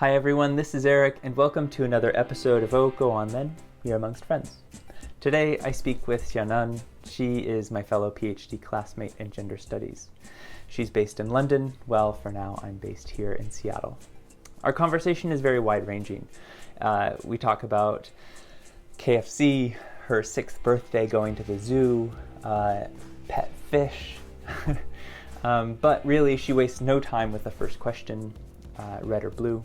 Hi everyone, this is Eric, and welcome to another episode of Oh, Go On Then, You're Amongst Friends. Today I speak with Xianan. She is my fellow PhD classmate in gender studies. She's based in London, while for now I'm based here in Seattle. Our conversation is very wide-ranging. We talk about KFC, her 6th birthday, going to the zoo, pet fish, but really she wastes no time with the first question, red or blue,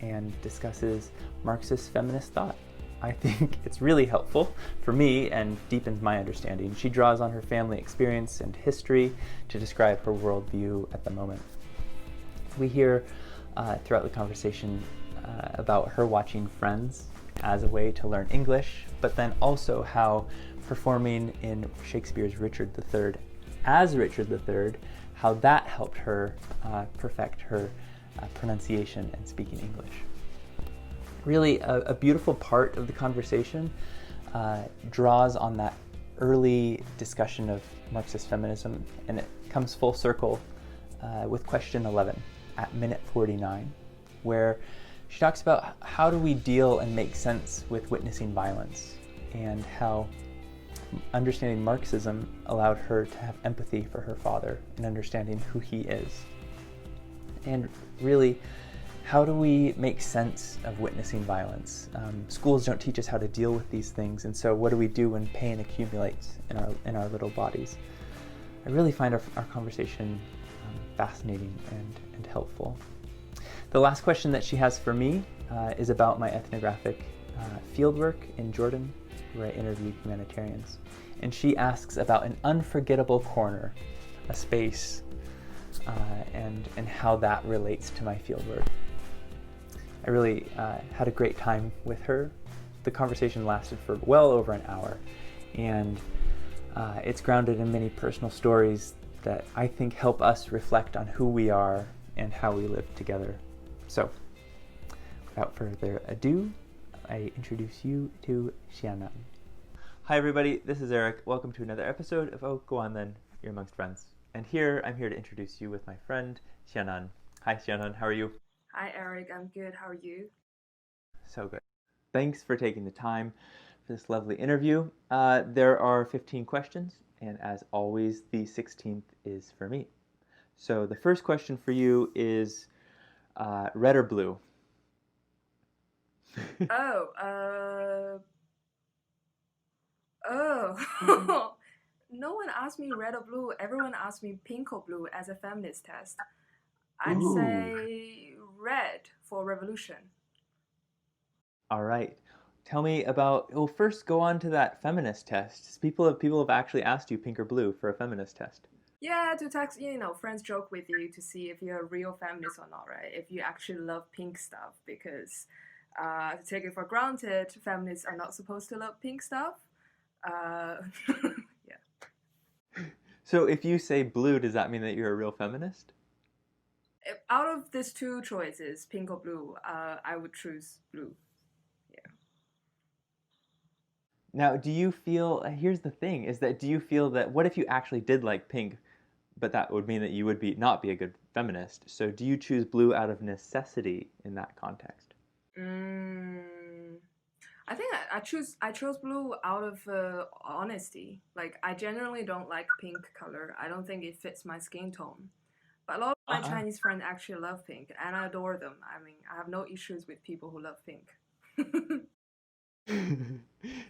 and discusses Marxist feminist thought. I think it's really helpful for me and deepens my understanding. She draws on her family experience and history to describe her worldview at the moment. We hear throughout the conversation about her watching Friends as a way to learn English, but then also how performing in Shakespeare's Richard III as Richard III, how that helped her perfect her pronunciation and speaking English. Really, a beautiful part of the conversation draws on that early discussion of Marxist feminism, and it comes full circle with question 11 at minute 49, where she talks about how do we deal and make sense with witnessing violence, and how understanding Marxism allowed her to have empathy for her father and understanding who he is. And really, how do we make sense of witnessing violence? Schools don't teach us how to deal with these things, and so what do we do when pain accumulates in our little bodies? I really find our conversation fascinating and helpful. The last question that she has for me is about my ethnographic fieldwork in Jordan, where I interviewed humanitarians. And she asks about an unforgettable corner, a space, and how that relates to my fieldwork. I really had a great time with her. The conversation lasted for well over an hour, and it's grounded in many personal stories that I think help us reflect on who we are and how we live together. So, without further ado, I introduce you to Xianan. Hi everybody, this is Eric. Welcome to another episode of Oh, Go On Then, You're Amongst Friends. And here, I'm here to introduce you with my friend, Xianan. Hi Xianan, how are you? Hi Eric, I'm good. How are you? So good. Thanks for taking the time for this lovely interview. There are 15 questions, and as always, the 16th is for me. So the first question for you is red or blue? Oh, oh. No one asked me red or blue. Everyone asked me pink or blue as a feminist test. I'd Ooh. say red for revolution. All right. Tell me about, well, first go on to that feminist test. People have actually asked you pink or blue for a feminist test. Yeah, to text, friends joke with you to see if you're a real feminist or not, right? If you actually love pink stuff, because to take it for granted, feminists are not supposed to love pink stuff. Yeah. So if you say blue, does that mean that you're a real feminist? Out of these two choices, pink or blue, I would choose blue. Yeah. Now, do you feel, here's the thing, is that do you feel that, what if you actually did like pink, but that would mean that you would not be a good feminist? So do you choose blue out of necessity in that context? Mm, I think I chose blue out of honesty. Like I generally don't like pink color. I don't think it fits my skin tone. But a lot of my Uh-huh. Chinese friends actually love pink, and I adore them. I mean, I have no issues with people who love pink.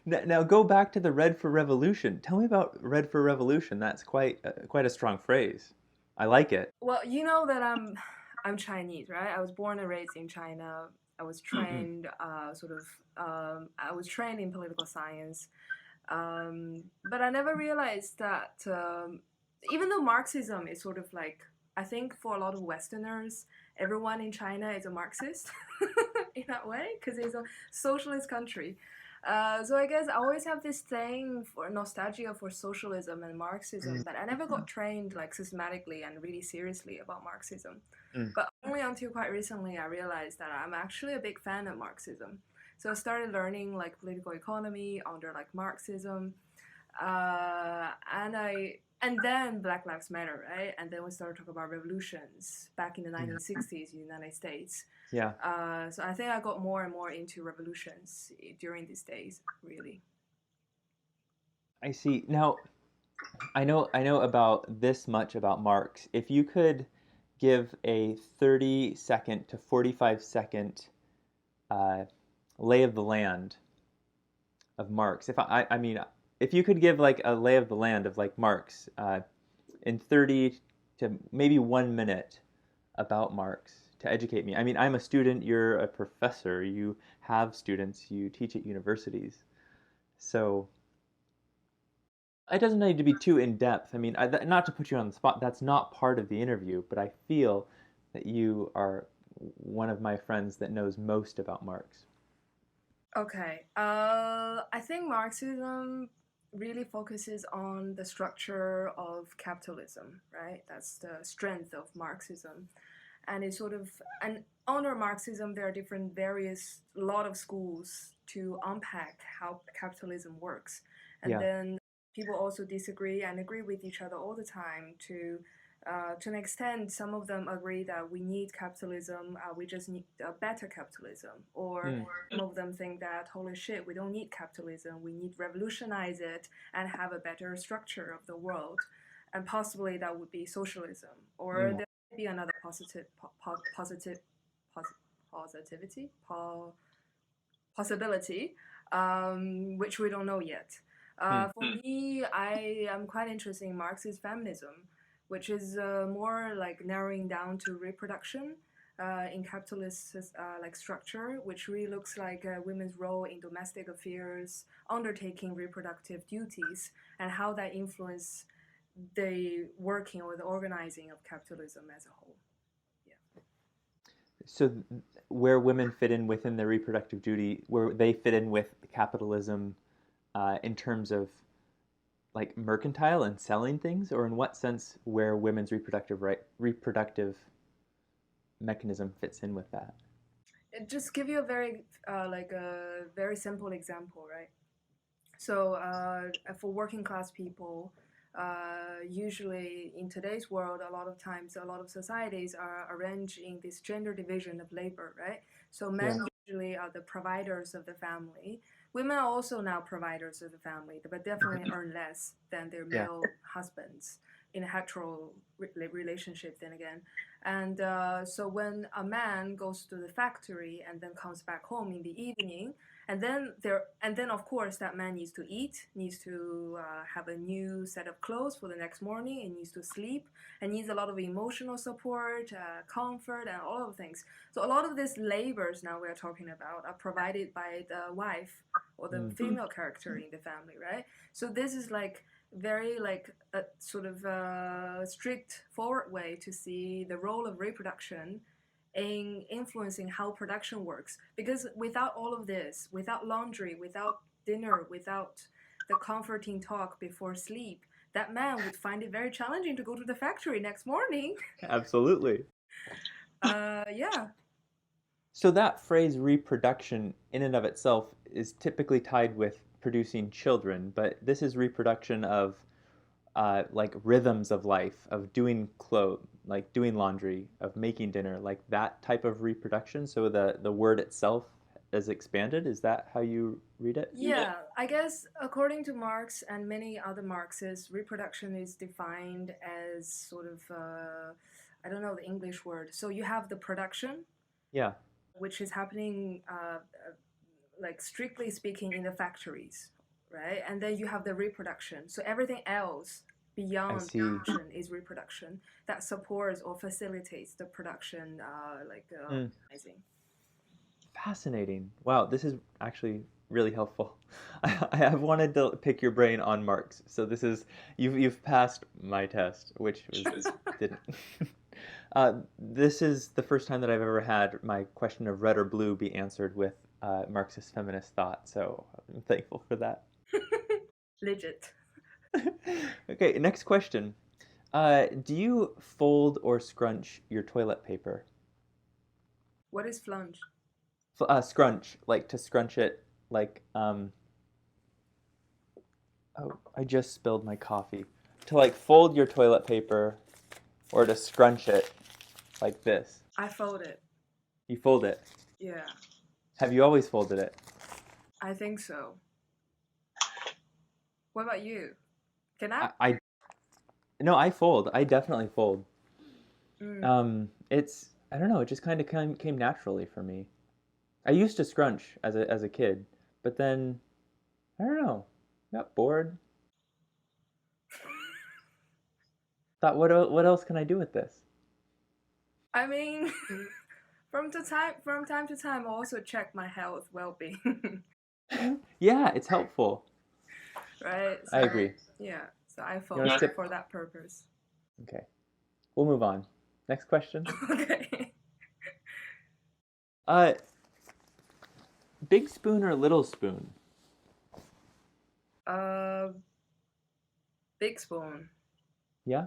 Now go back to the Red for Revolution. Tell me about Red for Revolution. That's quite a strong phrase. I like it. Well, you know that I'm Chinese, right? I was born and raised in China. I was Mm-mm. trained I was trained in political science. But I never realized that even though Marxism is sort of like, I think for a lot of Westerners, everyone in China is a Marxist in that way because it's a socialist country. So I guess I always have this thing for nostalgia for socialism and Marxism, but I never got trained like systematically and really seriously about Marxism. Mm. But only until quite recently I realized that I'm actually a big fan of Marxism. So I started learning like political economy under like Marxism, and then Black Lives Matter, right? And then we started talking about revolutions back in the Mm. 1960s in the United States. Yeah. So I think I got more and more into revolutions during these days, really. I see. Now, I know about this much about Marx. If you could give a 30-second to 45-second uh, lay of the land of Marx, I mean, if you could give like a lay of the land of like Marx in 30 to maybe 1 minute about Marx to educate me. I mean, I'm a student, you're a professor, you have students, you teach at universities. So it doesn't need to be too in depth. I mean, not to put you on the spot, that's not part of the interview, but I feel that you are one of my friends that knows most about Marx. Okay. I think Marxism really focuses on the structure of capitalism, right? That's the strength of Marxism. And it's sort of, and under Marxism, there are various, lot of schools to unpack how capitalism works. And Yeah. then people also disagree and agree with each other all the time to an extent, some of them agree that we need capitalism, we just need a better capitalism. Or Mm. some of them think that, holy shit, we don't need capitalism, we need revolutionize it and have a better structure of the world. And possibly that would be socialism. Or Mm. there might be another positivity, possibility, which we don't know yet. Mm. For me, I am quite interested in Marxist feminism, which is more like narrowing down to reproduction in capitalist like structure, which really looks like women's role in domestic affairs, undertaking reproductive duties, and how that influence the working or the organizing of capitalism as a whole. Yeah. So where women fit in within their reproductive duty, where they fit in with capitalism in terms of like mercantile and selling things, or in what sense where women's reproductive mechanism fits in with that? Just give you a very simple example, right? So for working class people, usually in today's world, a lot of times, a lot of societies are arranged in this gender division of labor, right? So Yeah. men usually are the providers of the family. Women are also now providers of the family, but definitely earn less than their Yeah. male husbands in a hetero relationship. Then again, and so when a man goes to the factory and then comes back home in the evening, and then of course that man needs to eat, needs to have a new set of clothes for the next morning, and needs to sleep, and needs a lot of emotional support, comfort, and all of the things. So a lot of these labors now we're talking about are provided by the wife or the Mm. female character in the family, right? So this is like very like a sort of strict forward way to see the role of reproduction in influencing how production works. Because without all of this, without laundry, without dinner, without the comforting talk before sleep, that man would find it very challenging to go to the factory next morning. Absolutely. Yeah. So that phrase reproduction in and of itself is typically tied with producing children, but this is reproduction of like rhythms of life, of doing like doing laundry, of making dinner, like that type of reproduction. So the word itself is expanded. Is that how you read it? Yeah, I guess according to Marx and many other Marxists, reproduction is defined as sort of, I don't know the English word. So you have the production, Yeah, which is happening, like strictly speaking, in the factories, right? And then you have the reproduction. So everything else I beyond see. production is reproduction that supports or facilitates the production, Mm, organizing. fascinating. Wow, this is actually really helpful. I have wanted to pick your brain on Marx, so this is you've passed my test, which was didn't. This is the first time that I've ever had my question of red or blue be answered with Marxist feminist thought, so I'm thankful for that. Legit. Okay, next question. Do you fold or scrunch your toilet paper? What is flunge? Scrunch, like to scrunch it, like oh, I just spilled my coffee. To like fold your toilet paper or to scrunch it like this. I fold it. You fold it. Yeah, Have you always folded it? I think so. What about you? Can I? I no, I fold. I definitely fold. Mm. It's I don't know. It just kind of came naturally for me. I used to scrunch as a kid, but then I don't know. Got bored. Thought what else can I do with this? I mean, from time to time, I also check my health well-being, Yeah, it's helpful. right? I So agree. yeah, so I You want to fold skip? for that purpose. Okay, we'll move on. Next question. Okay. Uh, big spoon or little spoon? Uh, big spoon. Yeah.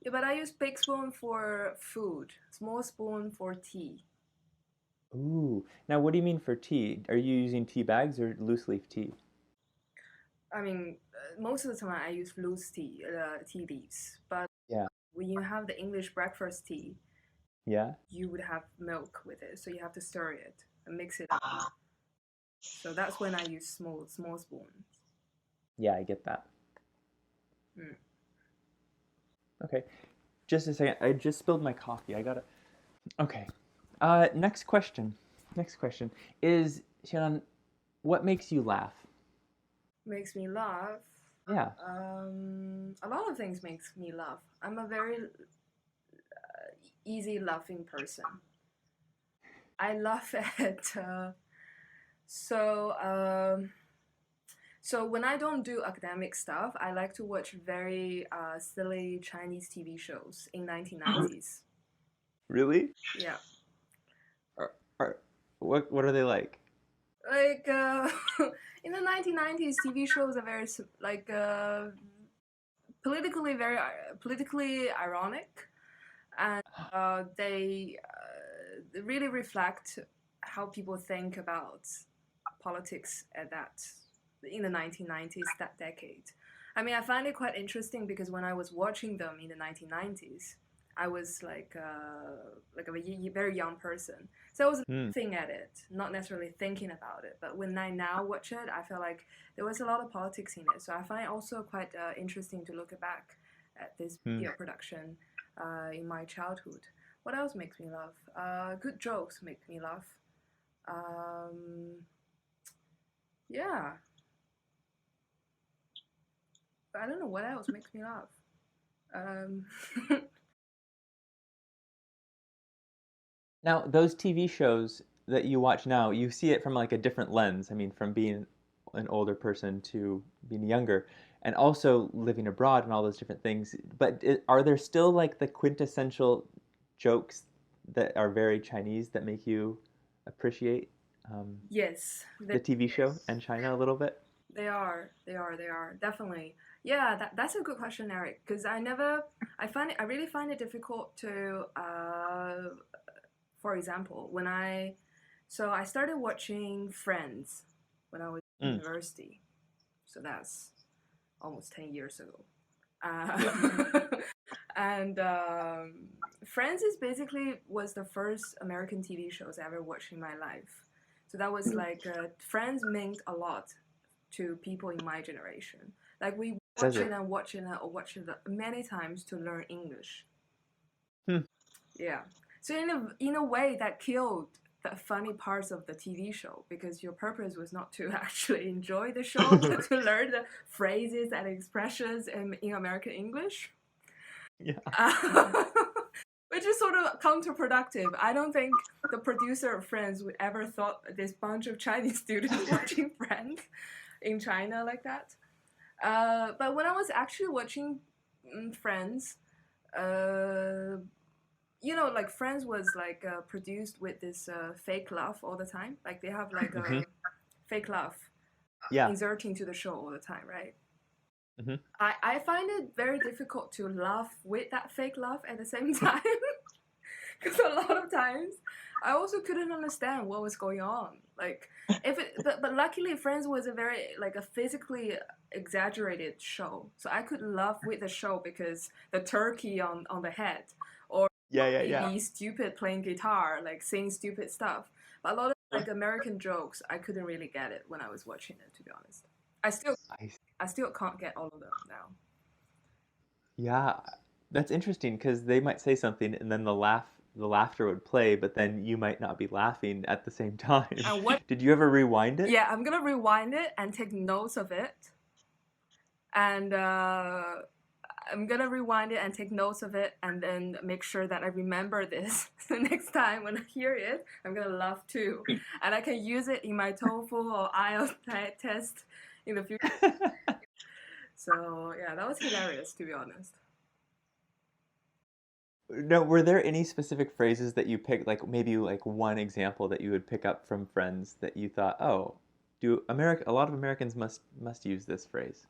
Yeah, but I use big spoon for food, small spoon for tea. Ooh. Now, what do you mean for tea? Are you using tea bags or loose leaf tea? I mean, most of the time I use loose tea leaves. But Yeah. when you have the English breakfast tea, Yeah. you would have milk with it, so you have to stir it and mix it up. So that's when I use small spoons. Yeah, I get that. Mm. Okay. Just a second. I just spilled my coffee. I gotta. Okay. Next question. Next question is Shannon. What makes you laugh? Makes me laugh. Yeah. A lot of things makes me laugh. I'm a very easy laughing person. I laugh at so so when I don't do academic stuff, I like to watch very silly Chinese TV shows in 1990s. Really? Yeah, Are, are what are they like? like in the 1990s, TV shows are very like politically ironic, and they really reflect how people think about politics at that in the 1990s, that decade. I mean, I find it quite interesting because when I was watching them in the 1990s, I was like a very young person, so I was Hmm. laughing at it, not necessarily thinking about it. But when I now watch it, I feel like there was a lot of politics in it. So I find it also quite interesting to look back at this Hmm. media production in my childhood. What else makes me laugh? Good jokes make me laugh. Um, yeah, I don't know what else makes me laugh. Um, Now, those TV shows that you watch now, you see it from like a different lens. I mean, from being an older person to being younger, and also living abroad and all those different things. But are there still like the quintessential jokes that are very Chinese that make you appreciate um, yes, the TV show and China a little bit? they are definitely. Yeah, that's a good question, Eric. Because I really find it difficult to, for example, so I started watching Friends when I was in Mm. university. So that's almost 10 years ago. Uh, and Friends is basically was the first American TV shows I ever watched in my life. So that was like Friends meant a lot to people in my generation. Like we Says it. watch it many times to learn English. Hmm. Yeah. So in a way that killed the funny parts of the TV show because your purpose was not to actually enjoy the show, but to learn the phrases and expressions in American English. Yeah. Which is sort of counterproductive. I don't think the producer of Friends would ever thought this bunch of Chinese students watching Friends in China like that. But when I was actually watching Friends, uh, like Friends was like produced with this fake laugh all the time. Like they have like Hmm. a fake laugh Yeah. inserting to the show all the time, right? Hmm. I find it very difficult to laugh with that fake laugh at the same time because a lot of times I also couldn't understand what was going on. Like but luckily Friends was a very like a physically exaggerated show, so I could laugh with the show because the turkey on the head or Yeah. be stupid playing guitar, like saying stupid stuff. But a lot of like American jokes, I couldn't really get it when I was watching it, to be honest. I still can't get all of them now. Yeah, that's interesting because they might say something and then the laughter would play, but then you might not be laughing at the same time. And what? Did you ever rewind it? Yeah, I'm gonna rewind it and take notes of it, and I'm gonna rewind it and take notes of it, and then make sure that I remember this. So next time when I hear it, I'm gonna laugh too, and I can use it in my TOEFL or IELTS test in the future. So yeah, that was hilarious, to be honest. No, were there any specific phrases that you picked, like maybe like one example that you would pick up from friends that you thought, oh, a lot of Americans must use this phrase?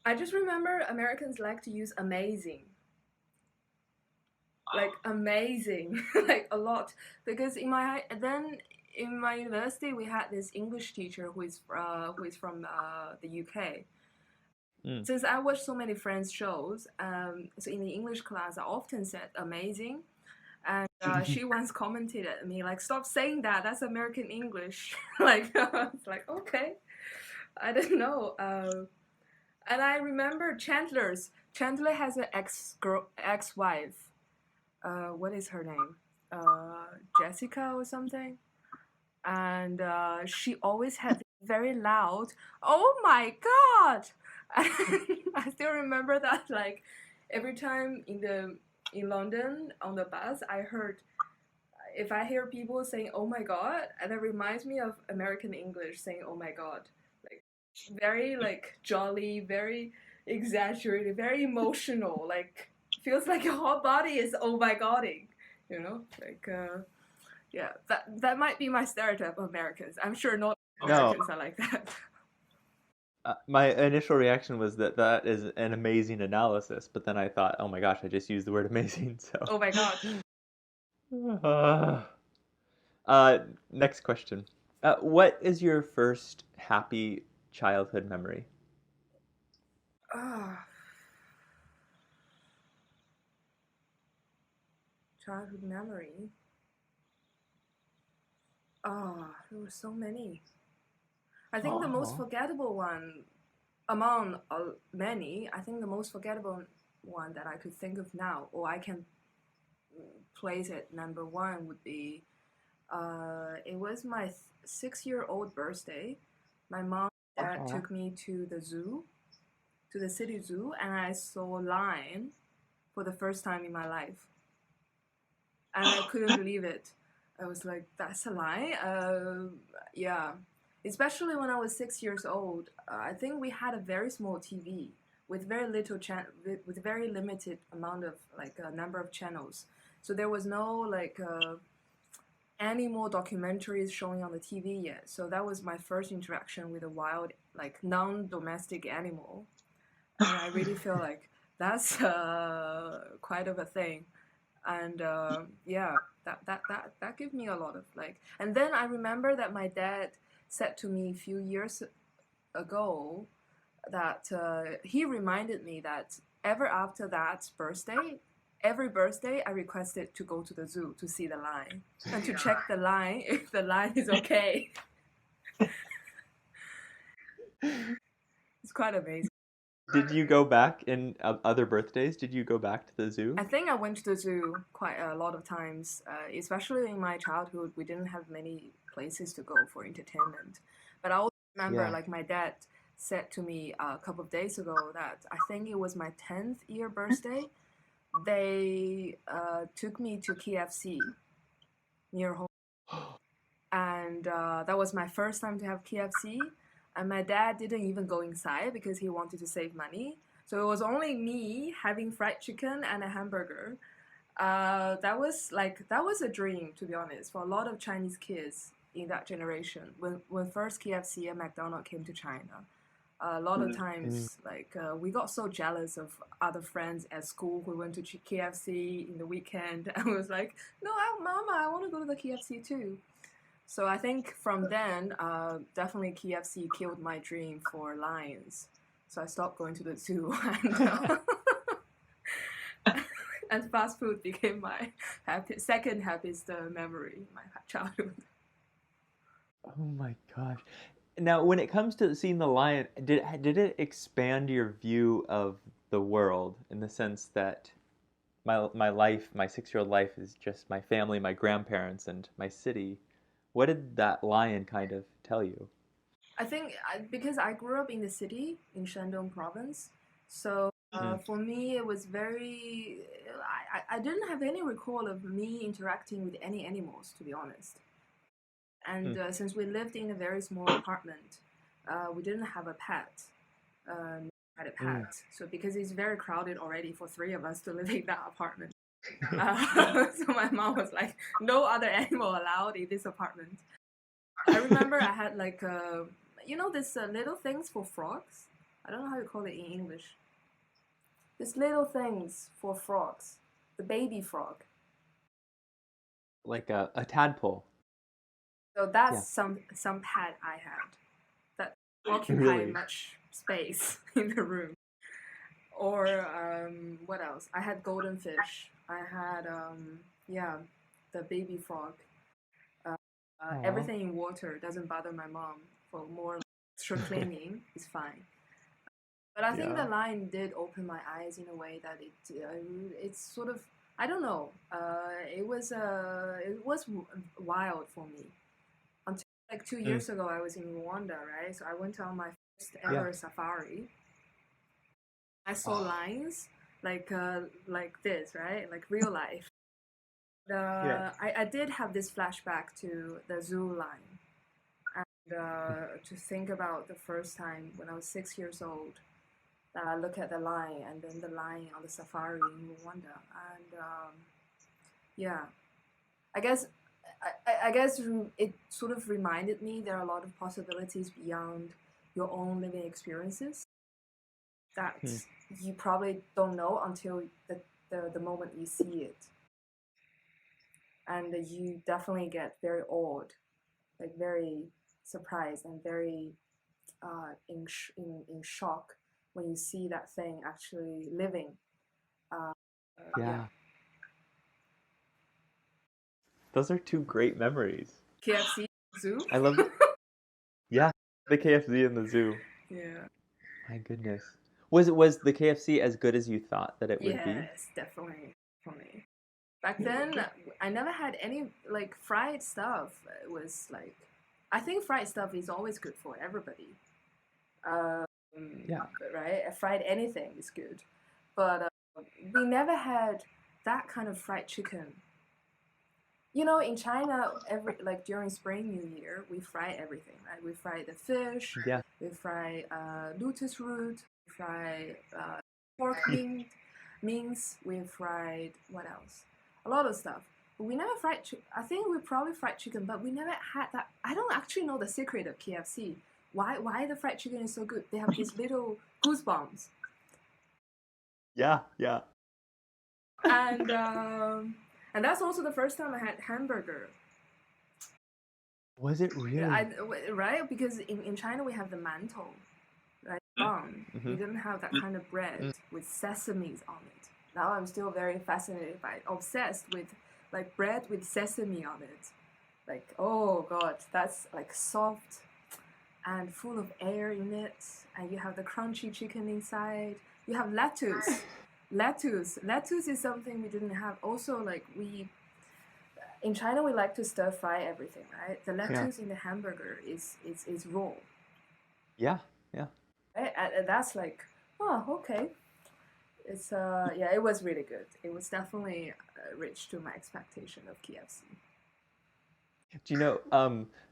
I just remember Americans like to use amazing. Like amazing, like a lot. Because in my university we had this English teacher who is from the UK. Mm. Since I watched so many Friends shows, so in the English class I often said amazing, and she once commented at me like, "Stop saying that. That's American English." Like it's like okay, I don't know. And I remember Chandler's. Chandler has an ex-wife. What is her name? Jessica or something. And she always had very loud, "Oh my God!" I still remember that. Like every time in London on the bus, if I hear people saying "Oh my God," and that reminds me of American English saying "Oh my God." Like very like jolly, very exaggerated, very emotional. Like feels like your whole body is "Oh my Godding," you know, like. Yeah, that might be my stereotype of Americans. I'm sure not Americans are like that. My initial reaction was that that is an amazing analysis, but then I thought, oh my gosh, I just used the word amazing. So. Oh my God. Next question. What is your first happy childhood memory? Childhood memory. There were so many. I think the most forgettable one among many, I think the most forgettable one that I could think of now, or I can place it number one, would be it was my 6-year-old birthday. My mom and dad took me to the zoo, to the city zoo, and I saw a lion for the first time in my life. And I couldn't believe it. I was like, that's a lion? Yeah. Especially when I was 6 years old, I think we had a very small TV with very little with very limited amount of like a number of channels. So there was no like animal documentaries showing on the TV yet. So that was my first interaction with a wild, like non-domestic animal, and I really feel like that's quite of a thing. And yeah, that gave me a lot of like. And then I remember that my dad said to me a few years ago that he reminded me that ever after that birthday, every birthday I requested to go to the zoo to see the lion and to check the lion if the lion is okay. It's quite amazing. Did you go back in other birthdays? Did you go back to the zoo? I think I went to the zoo quite a lot of times, especially in my childhood. We didn't have many places to go for entertainment. But I also remember, like my dad said to me a couple of days ago that I think it was my 10th year birthday. They took me to KFC near home. And that was my first time to have KFC. And my dad didn't even go inside because he wanted to save money. So it was only me having fried chicken and a hamburger. That was a dream, to be honest, for a lot of Chinese kids in that generation. When first KFC and McDonald's came to China, a lot of times we got so jealous of other friends at school who went to KFC in the weekend, and was like, "No, Mama, I want to go to the KFC too." So I think from then, definitely KFC killed my dream for lions. So I stopped going to the zoo, And fast food became my second happiest memory in my childhood. Oh my gosh. Now, when it comes to seeing The Lion, did it expand your view of the world in the sense that my life, my 6-year-old life, is just my family, my grandparents, and my city? What did that lion kind of tell you? I think because I grew up in the city in Shandong province, so Mm, for me it was very. I didn't have any recall of me interacting with any animals, to be honest. And mm, since we lived in a very small apartment, we didn't have a pet. Had a mm. pet. So because it's very crowded already for three of us to live in that apartment, so my mom was like, no other animal allowed in this apartment. I remember I had like this little things for frogs. I don't know how you call it in English. These little things for frogs, the baby frog. Like a tadpole. So that's Yeah. some pet I had that occupied Really? much space in the room. Or what else? I had golden fish. I had yeah, the baby frog. Uh, Aw. everything in water doesn't bother my mom. For more extra cleaning is fine. But I think the Yeah. line did open my eyes in a way that it's sort of, I don't know. It was wild for me until like two Mm, years ago. I was in Rwanda, right? So I went on my first yeah. ever safari. I saw Oh, lions like this, right? Like real life. yeah. I did have this flashback to the zoo line, and to think about the first time when I was 6 years old that I look at the lion and then the lion on the safari in Rwanda, and yeah, I guess I guess it sort of reminded me there are a lot of possibilities beyond your own living experiences that Hmm. you probably don't know until the moment you see it, and you definitely get very awed, like very surprised and very in shock when you see that thing actually living. Uh, yeah, Yeah. Those are two great memories. KFC zoo. I love, yeah, the KFC in the zoo. Yeah. My goodness. Was the KFC as good as you thought that it would be? Yes, definitely for me. Back then, I never had any like fried stuff. It was like, I think fried stuff is always good for everybody. Um, Yeah. right? Fried anything is good, but we never had that kind of fried chicken. You know, in China, every like during Spring New Year, we fry everything, right? We fry the fish, Yeah. we fry lotus root, we fry pork mince, we fried what else? A lot of stuff. But we never fried. I think we probably fried chicken, but we never had that. I don't actually know the secret of KFC. Why the fried chicken is so good? They have these little goosebumps, Yeah. Yeah. and um, and that's also the first time I had hamburger. Was it I, really? right? Because in China we have the mantou, right? We Mm-hmm. didn't have that kind of bread with sesames on it. Now I'm still very fascinated by it, obsessed with like bread with sesame on it. Like, oh god, that's like soft and full of air in it, and you have the crunchy chicken inside. You have lettuce. Lettuce is something we didn't have. Also, like we in China, we like to stir fry everything, right? The Yeah. lettuce in the hamburger is raw, Yeah. Yeah. right? And that's like, oh, okay. It's yeah, it was really good. It was definitely rich to my expectation of KFC. Do you know,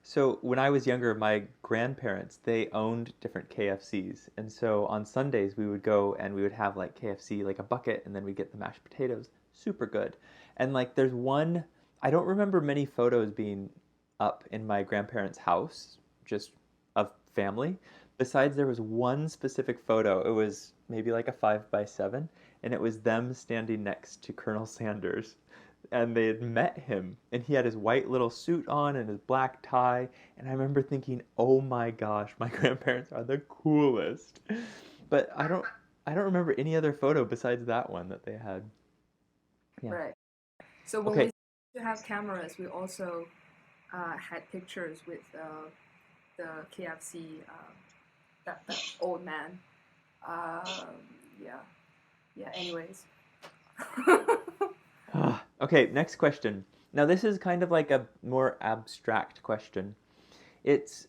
so when I was younger, my grandparents, they owned different KFCs. And so on Sundays, we would go and we would have like KFC, like a bucket, and then we'd get the mashed potatoes. Super good. And like there's one, I don't remember many photos being up in my grandparents' house, just of family. Besides, there was one specific photo. It was maybe like a 5 by 7, and it was them standing next to Colonel Sanders, and they had met him, and he had his white little suit on and his black tie, and I remember thinking, oh my gosh, my grandparents are the coolest. But I don't remember any other photo besides that one that they had. Yeah. Right. So when we used to have cameras, we also had pictures with the KFC, that old man. Yeah. Yeah. Anyways. Okay, next question. Now this is kind of like a more abstract question. It's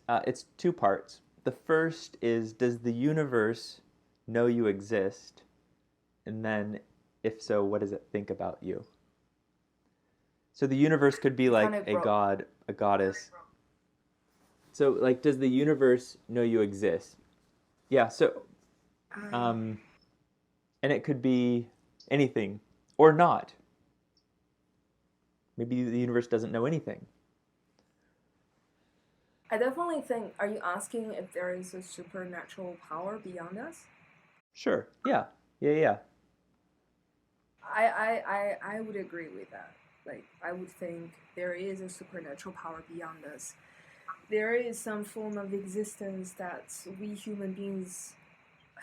two parts. The first is, does the universe know you exist? And then, if so, what does it think about you? So the universe could be like a god, a goddess. So like, does the universe know you exist? Yeah, so and it could be anything or not. Maybe the universe doesn't know anything. I definitely think, are you asking if there is a supernatural power beyond us? Sure. Yeah. Yeah. I would agree with that. Like, I would think there is a supernatural power beyond us. There is some form of existence that we human beings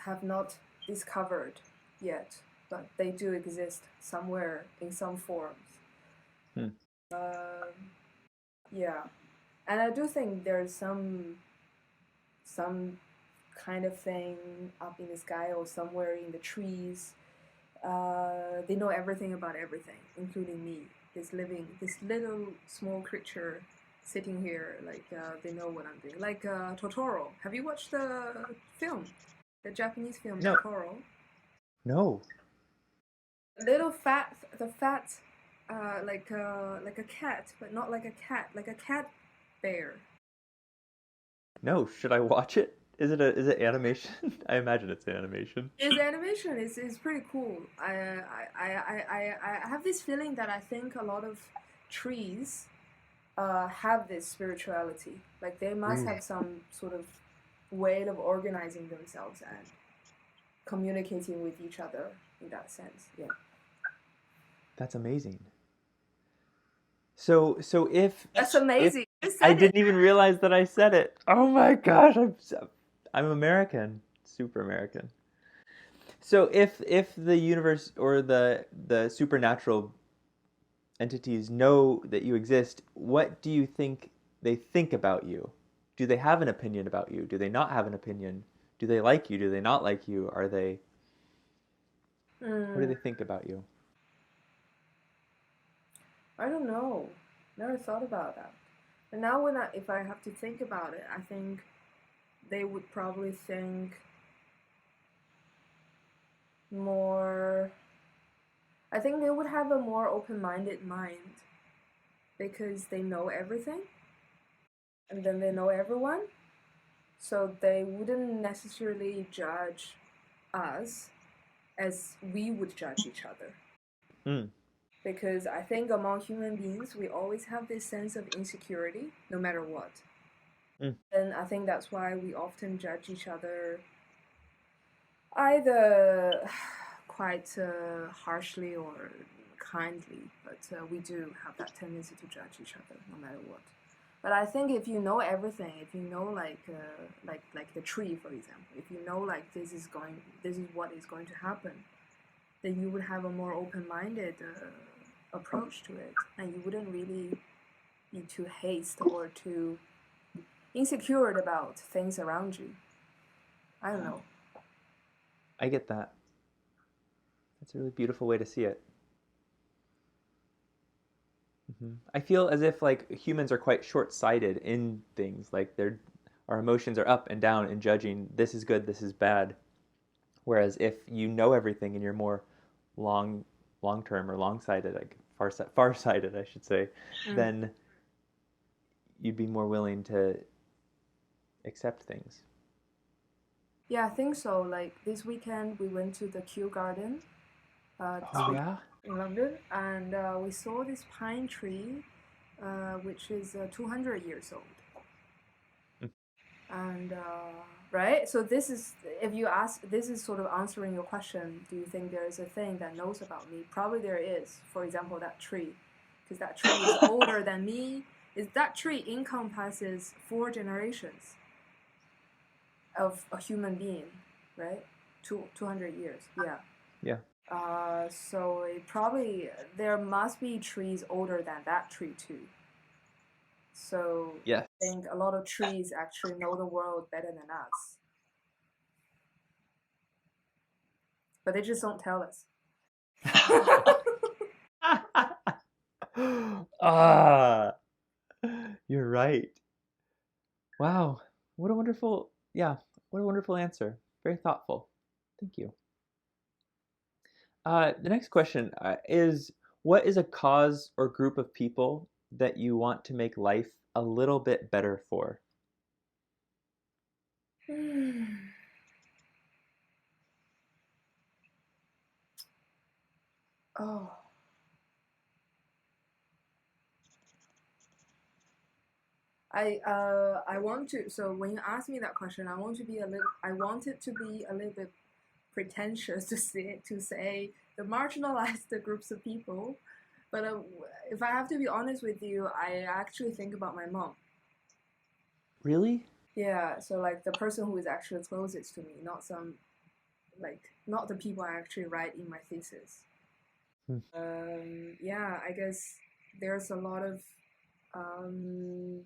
have not discovered yet, but they do exist somewhere in some forms. Hmm. Yeah, and I do think there's some kind of thing up in the sky or somewhere in the trees. They know everything about everything, including me. This little small creature sitting here, like they know what I'm doing. Like Totoro. Have you watched the film? The Japanese film No. Totoro? No. The fat, like a cat, but not like a cat, like a cat bear. No. Should I watch it? Is it animation? I imagine it's animation. His animation is pretty cool. I have this feeling that I think a lot of trees have this spirituality. Like they must have some sort of way of organizing themselves and communicating with each other in that sense. Yeah. That's amazing. So if That's amazing. I didn't even realize that I said it. Oh my gosh, I'm American, super American. So if the universe or the supernatural entities know that you exist, what do you think they think about you? Do they have an opinion about you? Do they not have an opinion? Do they like you? Do they not like you? Are they What do they think about you? I don't know. Never thought about that. And now if I have to think about it, I think they would probably think more. I think they would have a more open-minded mind because they know everything and then they know everyone. So they wouldn't necessarily judge us as we would judge each other. Mm. Because I think among human beings, we always have this sense of insecurity, no matter what. Mm. And I think that's why we often judge each other either quite harshly or kindly, but we do have that tendency to judge each other, no matter what. But I think if you know everything, if you know like the tree, for example, if you know like this is what is going to happen, then you would have a more open-minded approach to it, and you wouldn't really be too hasty or too insecure about things around you. I don't know. I get that. That's a really beautiful way to see it. I feel as if like humans are quite short-sighted in things. Like our emotions are up and down in judging this is good, this is bad. Whereas if you know everything and you're more long-term or long-sighted, like far-sighted, I should say, then you'd be more willing to accept things. Yeah, I think so. Like this weekend, we went to the Kew Garden in London, and we saw this pine tree, which is 200 years old. And right, so this is this is sort of answering your question. Do you think there is a thing that knows about me? Probably there is. For example, that tree, because that tree is older than me. That tree encompasses 4 generations of a human being, right? 200 years, yeah. Yeah. So it probably there must be trees older than that tree too. So Yes. I think a lot of trees actually know the world better than us, but they just don't tell us. Ah, you're right. Wow. What a wonderful, yeah, what a wonderful answer. Very thoughtful. Thank you. The next question is, what is a cause or group of people that you want to make life a little bit better for? Oh, I want to. So when you ask me that question, I want to be a little. I want it to be a little bit pretentious to say the marginalized groups of people, but if I have to be honest with you, I actually think about my mom. Really? Yeah, so like the person who is actually closest to me, not some like not the people I actually write in my thesis. Hmm. Yeah, I guess there's a lot of um,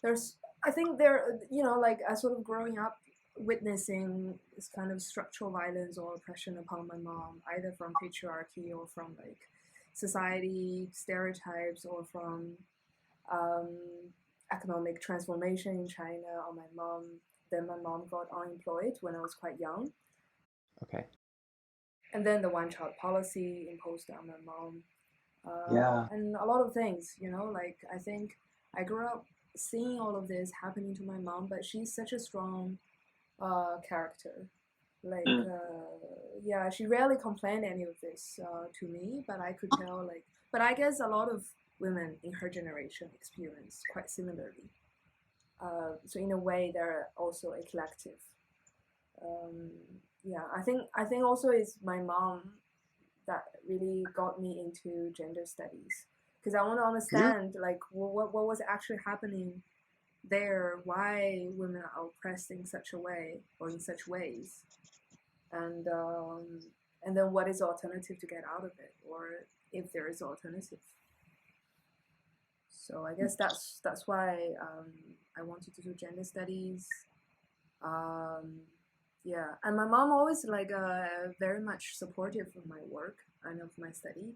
there's I think there like I sort of growing up witnessing this kind of structural violence or oppression upon my mom, either from patriarchy or from like society stereotypes or from um, economic transformation in China on my mom. Then my mom got unemployed when I was quite young. Okay. And then the one child policy imposed on my mom. Yeah. And a lot of things, like I think I grew up seeing all of this happening to my mom, but she's such a strong character. Like, yeah, she rarely complained any of this to me, but I could tell, like, but I guess a lot of women in her generation experience quite similarly. So in a way, they're also a collective. Um, yeah, I think also it's my mom that really got me into gender studies because I want to understand like what was actually happening there, why women are oppressed in such a way or in such ways, and um, and then what is the alternative to get out of it, or if there is an alternative. So I guess that's why I wanted to do gender studies. Um, yeah, and my mom always like very much supportive of my work and of my study.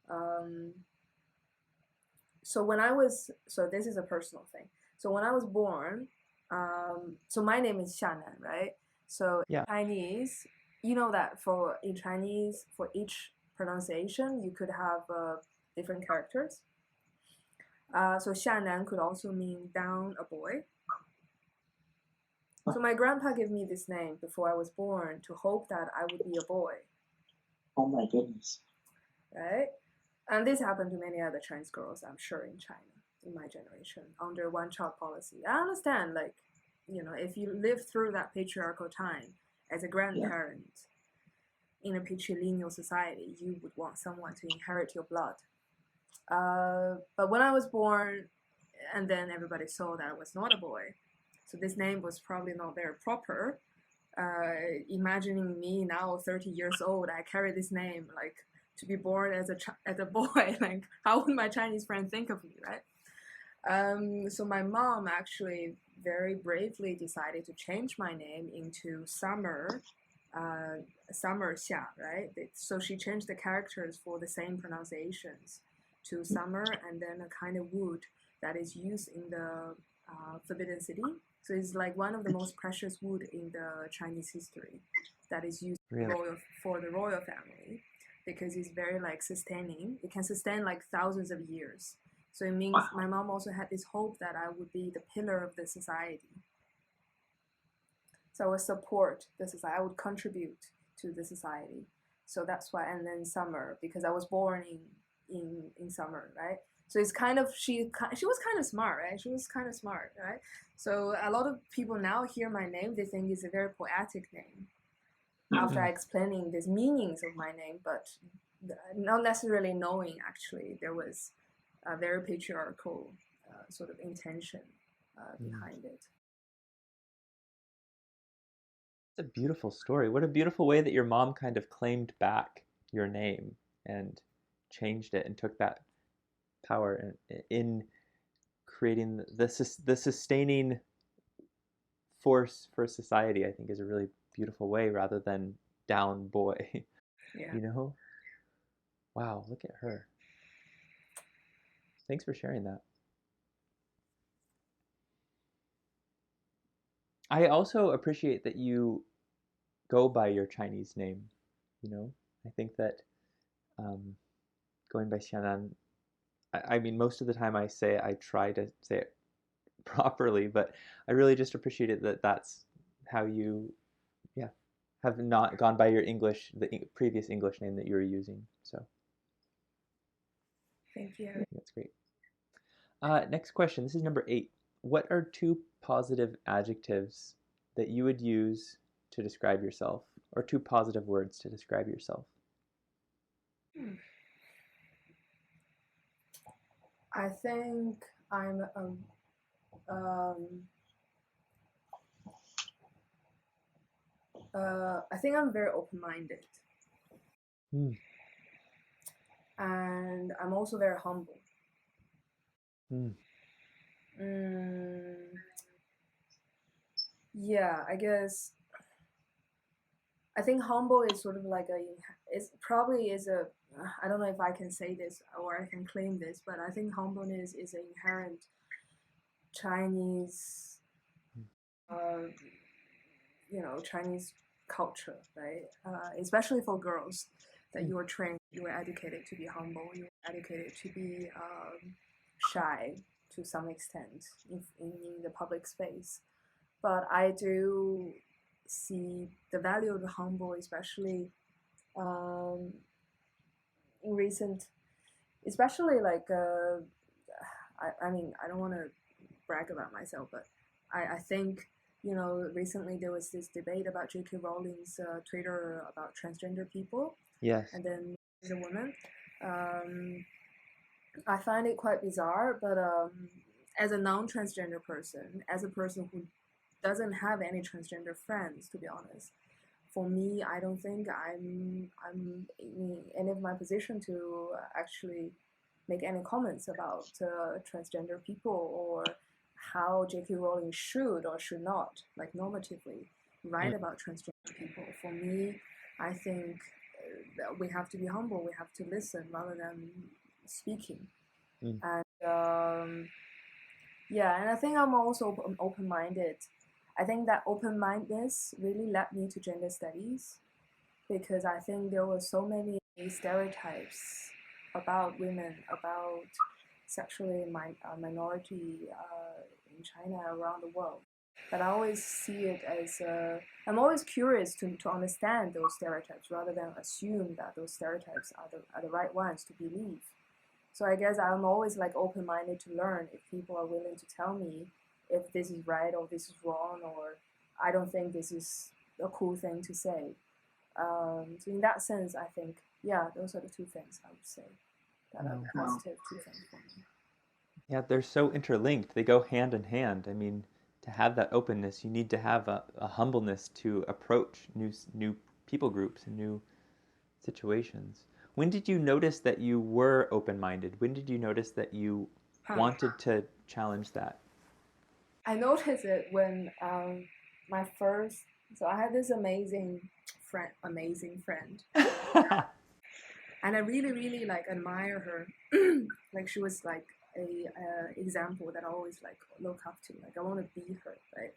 Um, so this is a personal thing. So when I was born, so my name is Xianan, right? So Yeah. Chinese, you know that in Chinese for each pronunciation you could have different characters. So Xianan could also mean down a boy. So my grandpa gave me this name before I was born to hope that I would be a boy. Oh my goodness. Right? And this happened to many other Chinese girls, I'm sure, in China, in my generation, under one child policy. I understand, like, if you live through that patriarchal time as a grandparent in a patrilineal society, you would want someone to inherit your blood. But when I was born, and then everybody saw that I was not a boy, so this name was probably not very proper. Imagining me now, 30 years old, I carry this name, like, to be born as a boy, like how would my Chinese friend think of me, right? So my mom actually very bravely decided to change my name into Summer, Summer Xia, right? So she changed the characters for the same pronunciations to Summer, and then a kind of wood that is used in the Forbidden City. So it's like one of the most precious wood in the Chinese history that is used for the royal family, because it's very like sustaining. It can sustain like thousands of years. So it means my mom also had this hope that I would be the pillar of the society. So I would support the society. I would contribute to the society. So that's why. And then Summer, because I was born in summer, right? So it's kind of she was kind of smart, right? She was kind of smart, right? So a lot of people now hear my name, they think it's a very poetic name. After explaining these meanings of my name, but not necessarily knowing actually there was a very patriarchal sort of intention behind it. It's a beautiful story. What a beautiful way that your mom kind of claimed back your name and changed it and took that power in creating the sustaining force for society. I think is a really beautiful way rather than down boy. Yeah. You know? Wow, look at her. Thanks for sharing that. I also appreciate that you go by your Chinese name. You know, I think that um, going by Xianan, I mean, most of the time I try to say it properly, but I really just appreciated that that's how you, yeah, have not gone by your previous English name that you were using. So Thank you. that's great. Next question. This is number 8. What are 2 positive adjectives that you would use to describe yourself, or 2 positive words to describe yourself? I think I'm I think I'm very open-minded, Mm. and I'm also very humble. Mm. Yeah, I guess I think humble is sort of like it's probably is a, I don't know if I can say this or I can claim this, but I think humbleness is an inherent Chinese, Chinese culture, right? Especially for girls, that you were trained, you were educated to be humble, you were educated to be shy to some extent in the public space. But I do see the value of the humble, especially um, in recent, especially like I mean, I don't want to brag about myself, but I think, recently there was this debate about J.K. Rowling's Twitter about transgender people, Yes. and then the woman. I find it quite bizarre, but as a non-transgender person, as a person who doesn't have any transgender friends, to be honest, for me, I don't think I'm in any of my position to actually make any comments about transgender people or how J.K. Rowling should or should not, like normatively, write about transgender people. For me, I think that we have to be humble. We have to listen rather than speaking. Mm. And yeah, and I think I'm also open-minded. I think that open-mindedness really led me to gender studies, because I think there were so many stereotypes about women, about sexually minority in China, around the world. But I always see it as I'm always curious to understand those stereotypes rather than assume that those stereotypes are the right ones to believe. So I guess I'm always like open-minded to learn if people are willing to tell me if this is right or this is wrong, or I don't think this is a cool thing to say. So in that sense, I think, yeah, those are the 2 things I would say that are positive 2 things for me. Yeah, they're so interlinked. They go hand in hand. I mean, to have that openness, you need to have a humbleness to approach new people groups and new situations. When did you notice that you were open-minded? When did you notice that you wanted to challenge that? I noticed it when my first, so I had this amazing friend, and I really, really like admire her. Like she was like a example that I always like look up to. Like I want to be her, right?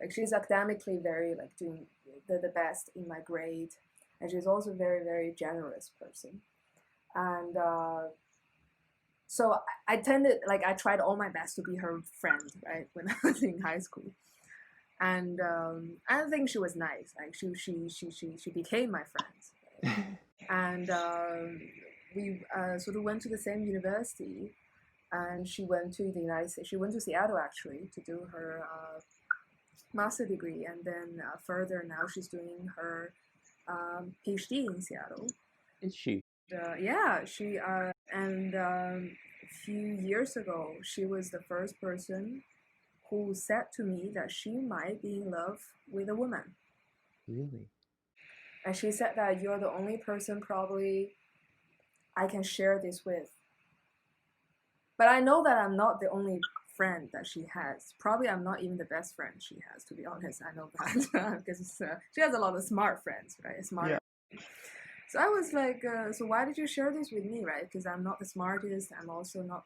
Like she's academically very like doing the best in my grade, and she's also very, very generous person. And so I tended, like I tried all my best to be her friend, right, when I was in high school. And I think she was nice. Like she became my friend. Right? And we sort of went to the same university, and she went to the United States. She went to Seattle actually to do her master degree, and then further now she's doing her PhD in Seattle. Is she? Yeah, she and a few years ago, she was the first person who said to me that she might be in love with a woman. Really? And she said that you're the only person probably I can share this with. But I know that I'm not the only friend that she has. Probably I'm not even the best friend she has, to be honest. I know that because she has a lot of smart friends, right? Smart. Yeah. So I was like, so why did you share this with me, right? Because I'm not the smartest. I'm also not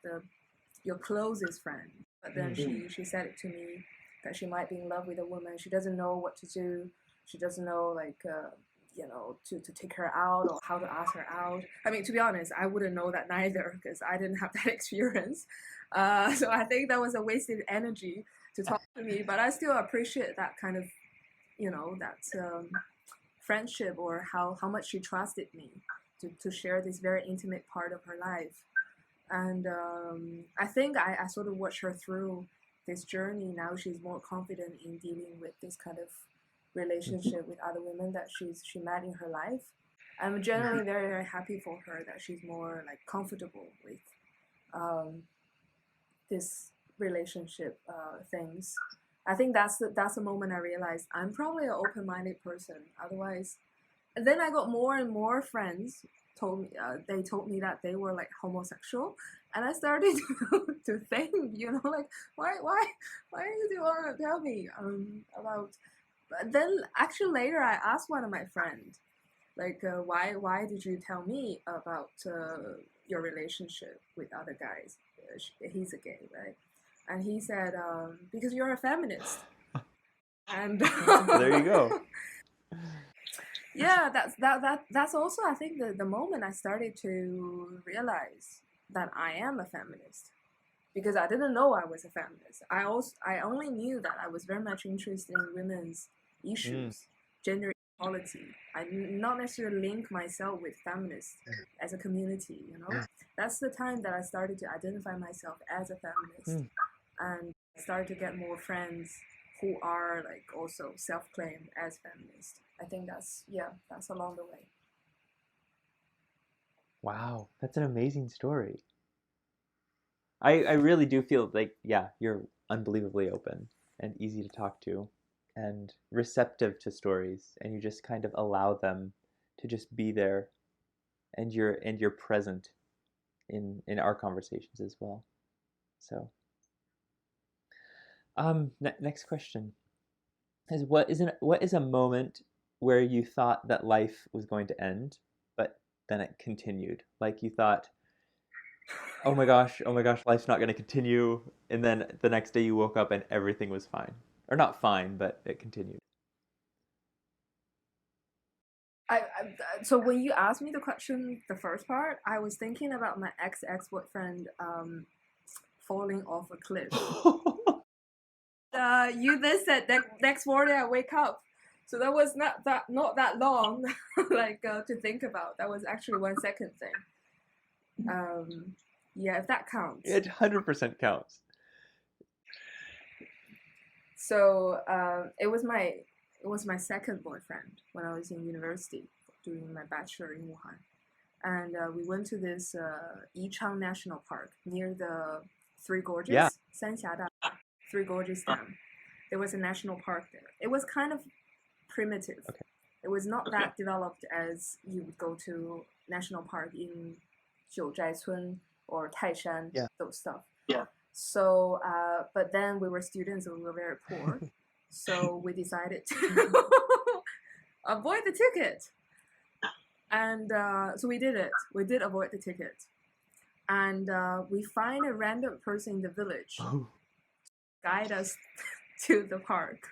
your closest friend. But then she said it to me that she might be in love with a woman. She doesn't know what to do. She doesn't know like to take her out or how to ask her out. I mean, to be honest, I wouldn't know that neither because I didn't have that experience. So I think that was a wasted energy to talk to me. But I still appreciate that kind of, that friendship or how much she trusted me to share this very intimate part of her life. And I think I sort of watched her through this journey. Now she's more confident in dealing with this kind of relationship with other women that she met in her life. I'm generally very, very happy for her that she's more like comfortable with this relationship things. I think that's the moment I realized I'm probably an open-minded person. Otherwise, and then I got more and more friends they told me that they were like homosexual, and I started to think, like why do you want to tell me about? But then actually later I asked one of my friends, like why did you tell me about your relationship with other guys? He's a gay, right? And he said because you're a feminist. And there you go. Yeah, that's also I think the moment I started to realize that I am a feminist, because I didn't know I was a feminist. I only knew that I was very much interested in women's issues, gender equality. I did not necessarily link myself with feminists as a community. That's the time that I started to identify myself as a feminist, and started to get more friends who are like also self-claimed as feminists. I think that's along the way. Wow, that's an amazing story. I really do feel like, yeah, you're unbelievably open and easy to talk to and receptive to stories, and you just kind of allow them to just be there, and you're present in our conversations as well. So next question is what is a moment where you thought that life was going to end, but then it continued? Like you thought, oh my gosh, life's not going to continue, and then the next day you woke up and everything was fine. Or not fine, but it continued. So when you asked me the question, the first part, I was thinking about my ex-boyfriend falling off a cliff. You then said that next morning I wake up. So that was not that long like to think about. That was actually 1 second thing. Yeah, if that counts. It 100% counts. So it was my second boyfriend when I was in university doing my bachelor in Wuhan, and we went to this Yichang National Park near the Three Gorges. Yeah. Sanxiada, Three Gorges Dam. There was a national park there. It was kind of primitive. Okay. It was not that developed as you would go to national park in Jiuzhaicun or Taishan, those stuff. Yeah. So, but then we were students and we were very poor. So we decided to avoid the ticket. And so we did it. We did avoid the ticket. And we find a random person in the village to guide us to the park.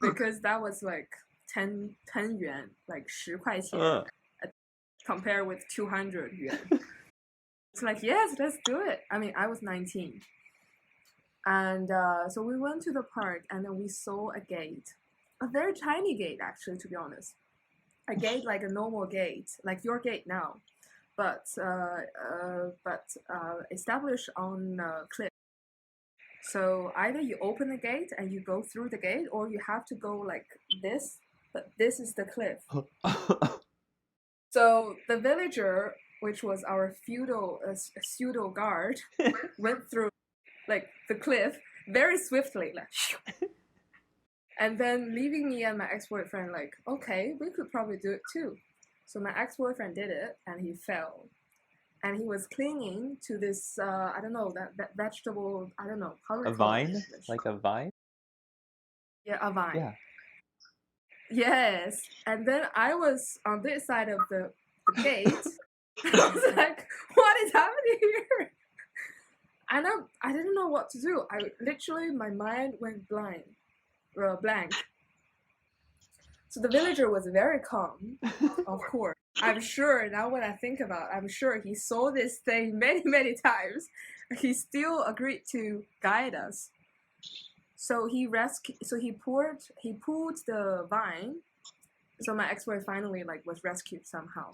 Because that was like 10 yuan, like 10 块钱, compared with 200 yuan. It's like, yes, let's do it. I mean, I was 19. And so we went to the park and then we saw a gate. A very tiny gate, actually, to be honest. A gate like a normal gate, like your gate now. But established on a cliff. So either you open the gate and you go through the gate, or you have to go like this, but this is the cliff. So the villager, which was our pseudo guard, went through like the cliff very swiftly, like, And then leaving me and my ex-boyfriend like, okay, we could probably do it too. So my ex-boyfriend did it, and he fell. And he was clinging to this, I don't know, that vegetable, I don't know, how do we A call it in vine? English? Like a vine? Yeah, a vine. Yeah. Yes. And then I was on this side of the gate. I was like, what is happening here? And I didn't know what to do. My mind went blank. So the villager was very calm, of course. I'm sure now when I think about it, I'm sure he saw this thing many, many times. He still agreed to guide us. So he pulled the vine. So my ex-boyfriend finally was rescued somehow.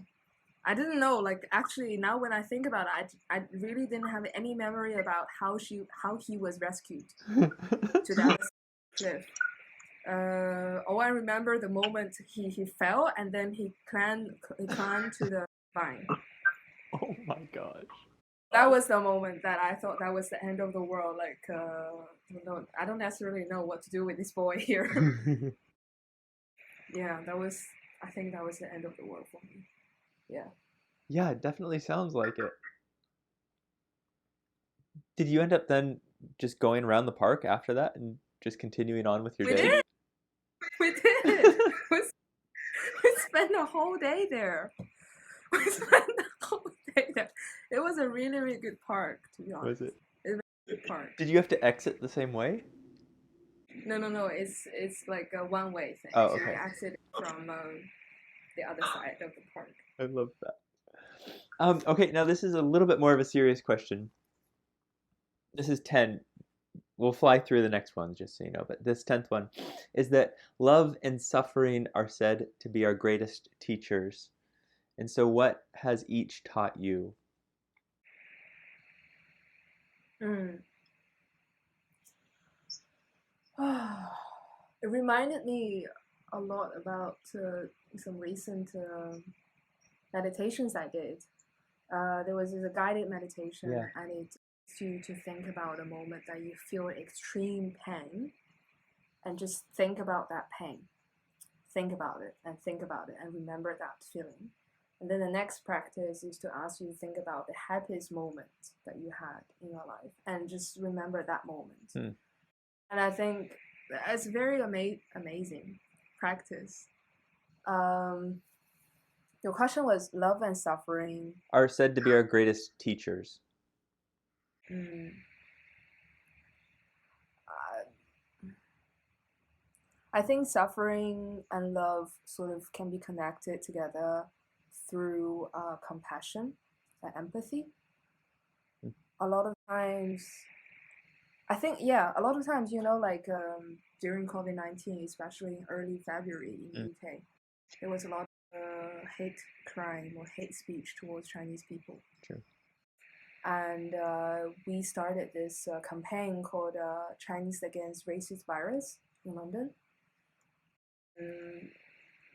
I didn't know, actually now when I think about it, I really didn't have any memory about how he was rescued to that cliff. All I remember the moment he fell, and then he climbed to the vine. Oh my gosh. That was the moment that I thought that was the end of the world. I don't necessarily know what to do with this boy here. Yeah, I think that was the end of the world for me. Yeah. Yeah, it definitely sounds like it. Did you end up then just going around the park after that and just continuing on with your day? We did. We spent the whole day there. It was a really, really good park, to be honest. Was it? It was a good park. Did you have to exit the same way? No. It's like a one-way thing. Oh, So okay. you exit from the other side of the park. I love that. Okay, now this is a little bit more of a serious question. This is 10. We'll fly through the next ones, just so you know. But this 10th one is that love and suffering are said to be our greatest teachers. And so what has each taught you? It reminded me a lot about some recent meditations I did. There was a guided meditation, Yeah. and it asks you to think about a moment that you feel extreme pain, and just think about that pain. Think about it, and remember that feeling. And then the next practice is to ask you to think about the happiest moment that you had in your life, and just remember that moment. And I think it's very amazing practice. Your question was love and suffering Are said to be our greatest teachers. I think suffering and love sort of can be connected together through compassion and empathy. A lot of times, I think, a lot of times, during COVID-19, especially in early February in the UK, there was a lot of hate crime or hate speech towards Chinese people. True. And we started this campaign called Chinese Against Racist Virus in London.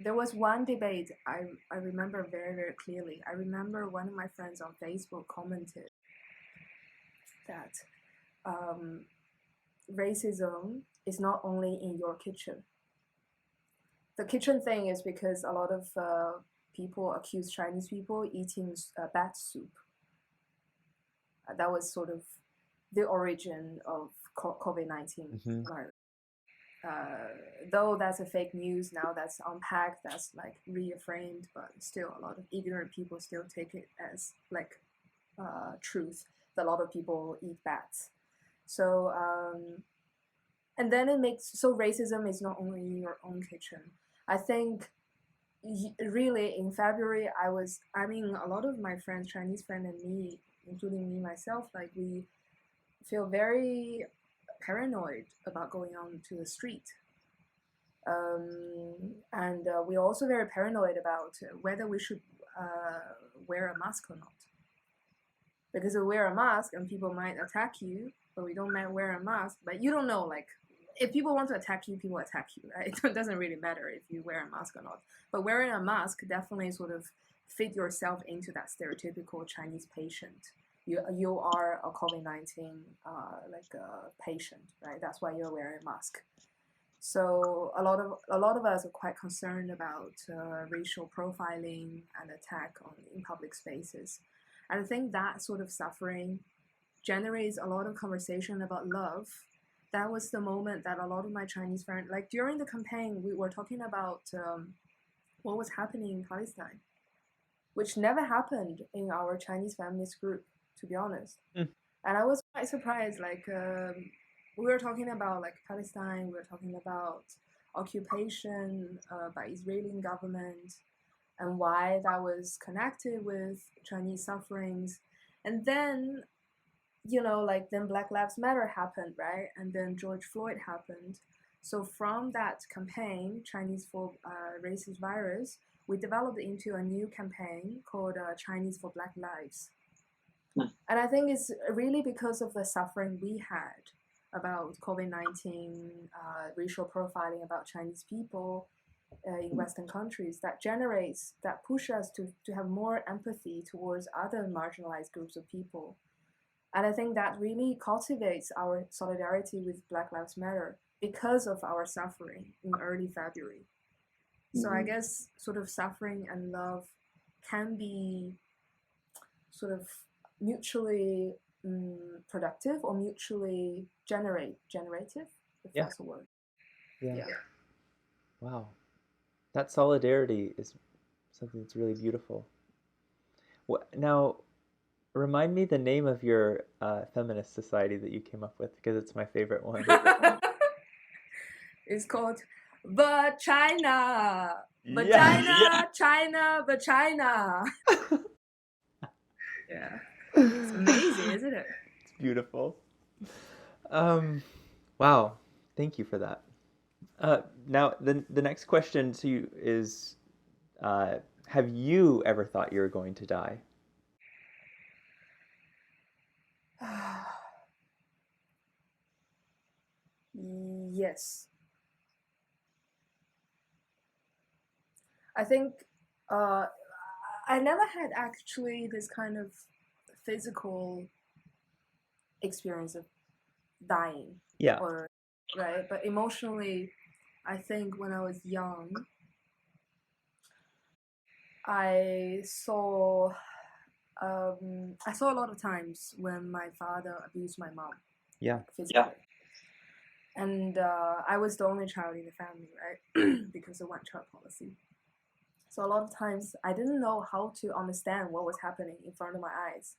There was one debate I remember very, very clearly. I remember one of my friends on Facebook commented that racism is not only in your kitchen. The kitchen thing is because a lot of people accuse Chinese people eating bat soup. That was sort of the origin of COVID-19 virus. Though that's a fake news now, that's unpacked, that's reframed, but still a lot of ignorant people still take it as truth that a lot of people eat bats. So and then it makes so racism is not only in your own kitchen. I think really in February a lot of my friends, Chinese friends, and me, including me myself, we feel very paranoid about going on to the street. And we're also very paranoid about whether we should wear a mask or not. Because we wear a mask and people might attack you, but we don't wear a mask. But you don't know, if people want to attack you, people attack you, right? It doesn't really matter if you wear a mask or not. But wearing a mask definitely sort of fit yourself into that stereotypical Chinese patient. You are a COVID-19 patient, right? That's why you're wearing a mask. So a lot of us are quite concerned about racial profiling and attack in public spaces. And I think that sort of suffering generates a lot of conversation about love. That was the moment that a lot of my Chinese friends, like during the campaign, we were talking about what was happening in Palestine, which never happened in our Chinese feminist group, to be honest. Mm. And I was quite surprised, like we were talking about like Palestine, we were talking about occupation by Israeli government and why that was connected with Chinese sufferings. And then, like then Black Lives Matter happened, right? And then George Floyd happened. So from that campaign, Chinese for Racist Virus, we developed into a new campaign called Chinese for Black Lives. And I think it's really because of the suffering we had about COVID-19, racial profiling about Chinese people in Western countries that push us to have more empathy towards other marginalized groups of people. And I think that really cultivates our solidarity with Black Lives Matter because of our suffering in early February. So I guess sort of suffering and love can be sort of mutually productive or mutually generative, if that's a word. Yeah. Wow. That solidarity is something that's really beautiful. Now, remind me the name of your feminist society that you came up with, because it's my favorite one. It's called But China. But China, but China. Yeah. It's amazing, isn't it? It's beautiful. Wow. Thank you for that. Now, the next question to you is, have you ever thought you were going to die? Yes. I think I never had actually this kind of physical experience of dying. Yeah. Right? But emotionally, I think when I was young, I saw a lot of times when my father abused my mom. Yeah. Physically. Yeah. And I was the only child in the family, right? Because of one-child policy. So a lot of times I didn't know how to understand what was happening in front of my eyes.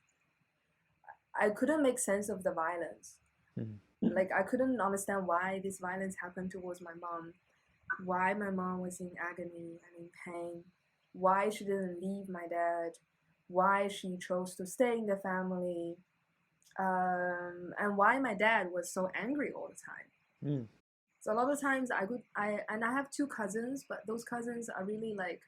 I couldn't make sense of the violence. Mm-hmm. Like I couldn't understand why this violence happened towards my mom, why my mom was in agony and in pain, why she didn't leave my dad, why she chose to stay in the family, and why my dad was so angry all the time. Mm. So a lot of times I have two cousins, but those cousins are really like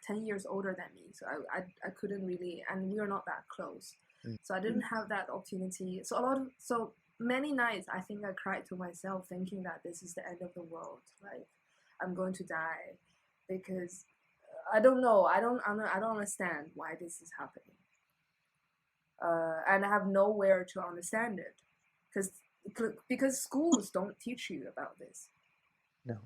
10 years older than me. So I couldn't really, and we are not that close. Mm. So I didn't have that opportunity. So many nights I think I cried to myself thinking that this is the end of the world. Like I'm going to die because I don't know. I don't understand why this is happening. And I have nowhere to understand it because schools don't teach you about this. No.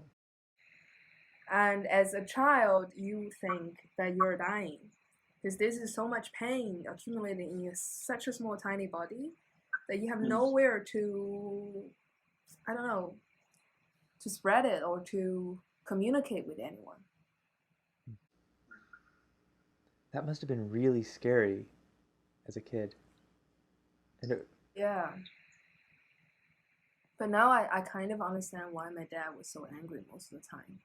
And as a child, you think that you're dying because this is so much pain accumulated in such a small, tiny body that you have nowhere to, I don't know, to spread it or to communicate with anyone. That must have been really scary as a kid. Yeah. But now I kind of understand why my dad was so angry most of the time.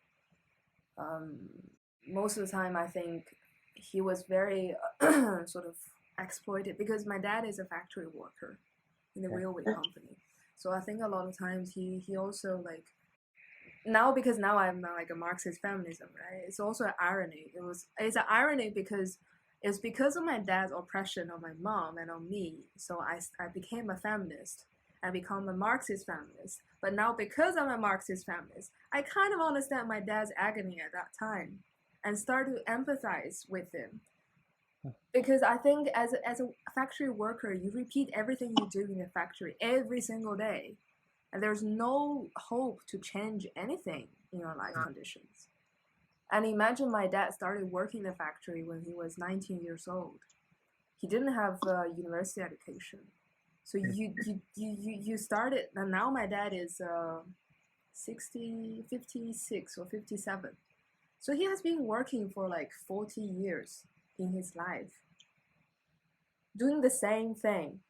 Most of the time, I think he was very sort of exploited because my dad is a factory worker in the railway company. So I think a lot of times he also like because now I'm like a Marxist feminism, right? It's also an irony. It's an irony because it's because of my dad's oppression on my mom and on me. So I became a feminist. I become a Marxist feminist. But now because I'm a Marxist feminist, I kind of understand my dad's agony at that time and start to empathize with him. Because I think as a factory worker, you repeat everything you do in the factory every single day. and there's no hope to change anything in your life conditions. And imagine my dad started working in the factory when he was 19 years old. He didn't have a university education. So you started, and now my dad is 56 or 57. So he has been working for like 40 years in his life, doing the same thing.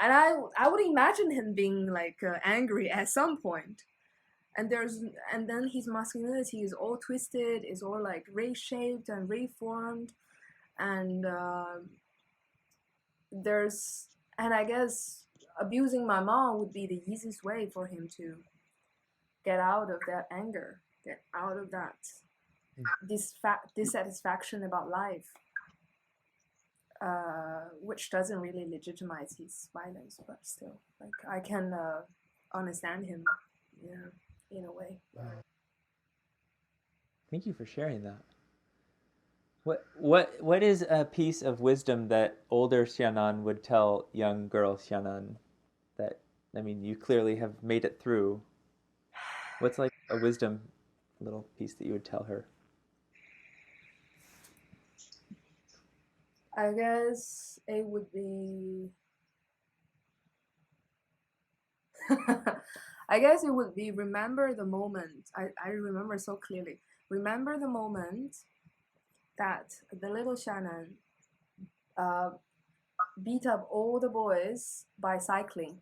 And I would imagine him being like angry at some point. And then his masculinity is all twisted, is all like reshaped and reformed, and and I guess abusing my mom would be the easiest way for him to get out of that anger, get out of that dissatisfaction about life, which doesn't really legitimize his violence, but still, like I can understand him, in a way. Wow. Thank you for sharing that. What is a piece of wisdom that older Xianan would tell young girl Xianan? That, I mean, you clearly have made it through. What's like a wisdom little piece that you would tell her? I guess it would be I guess it would be remember the moment. I remember so clearly. Remember the moment that the little Shannon beat up all the boys by cycling.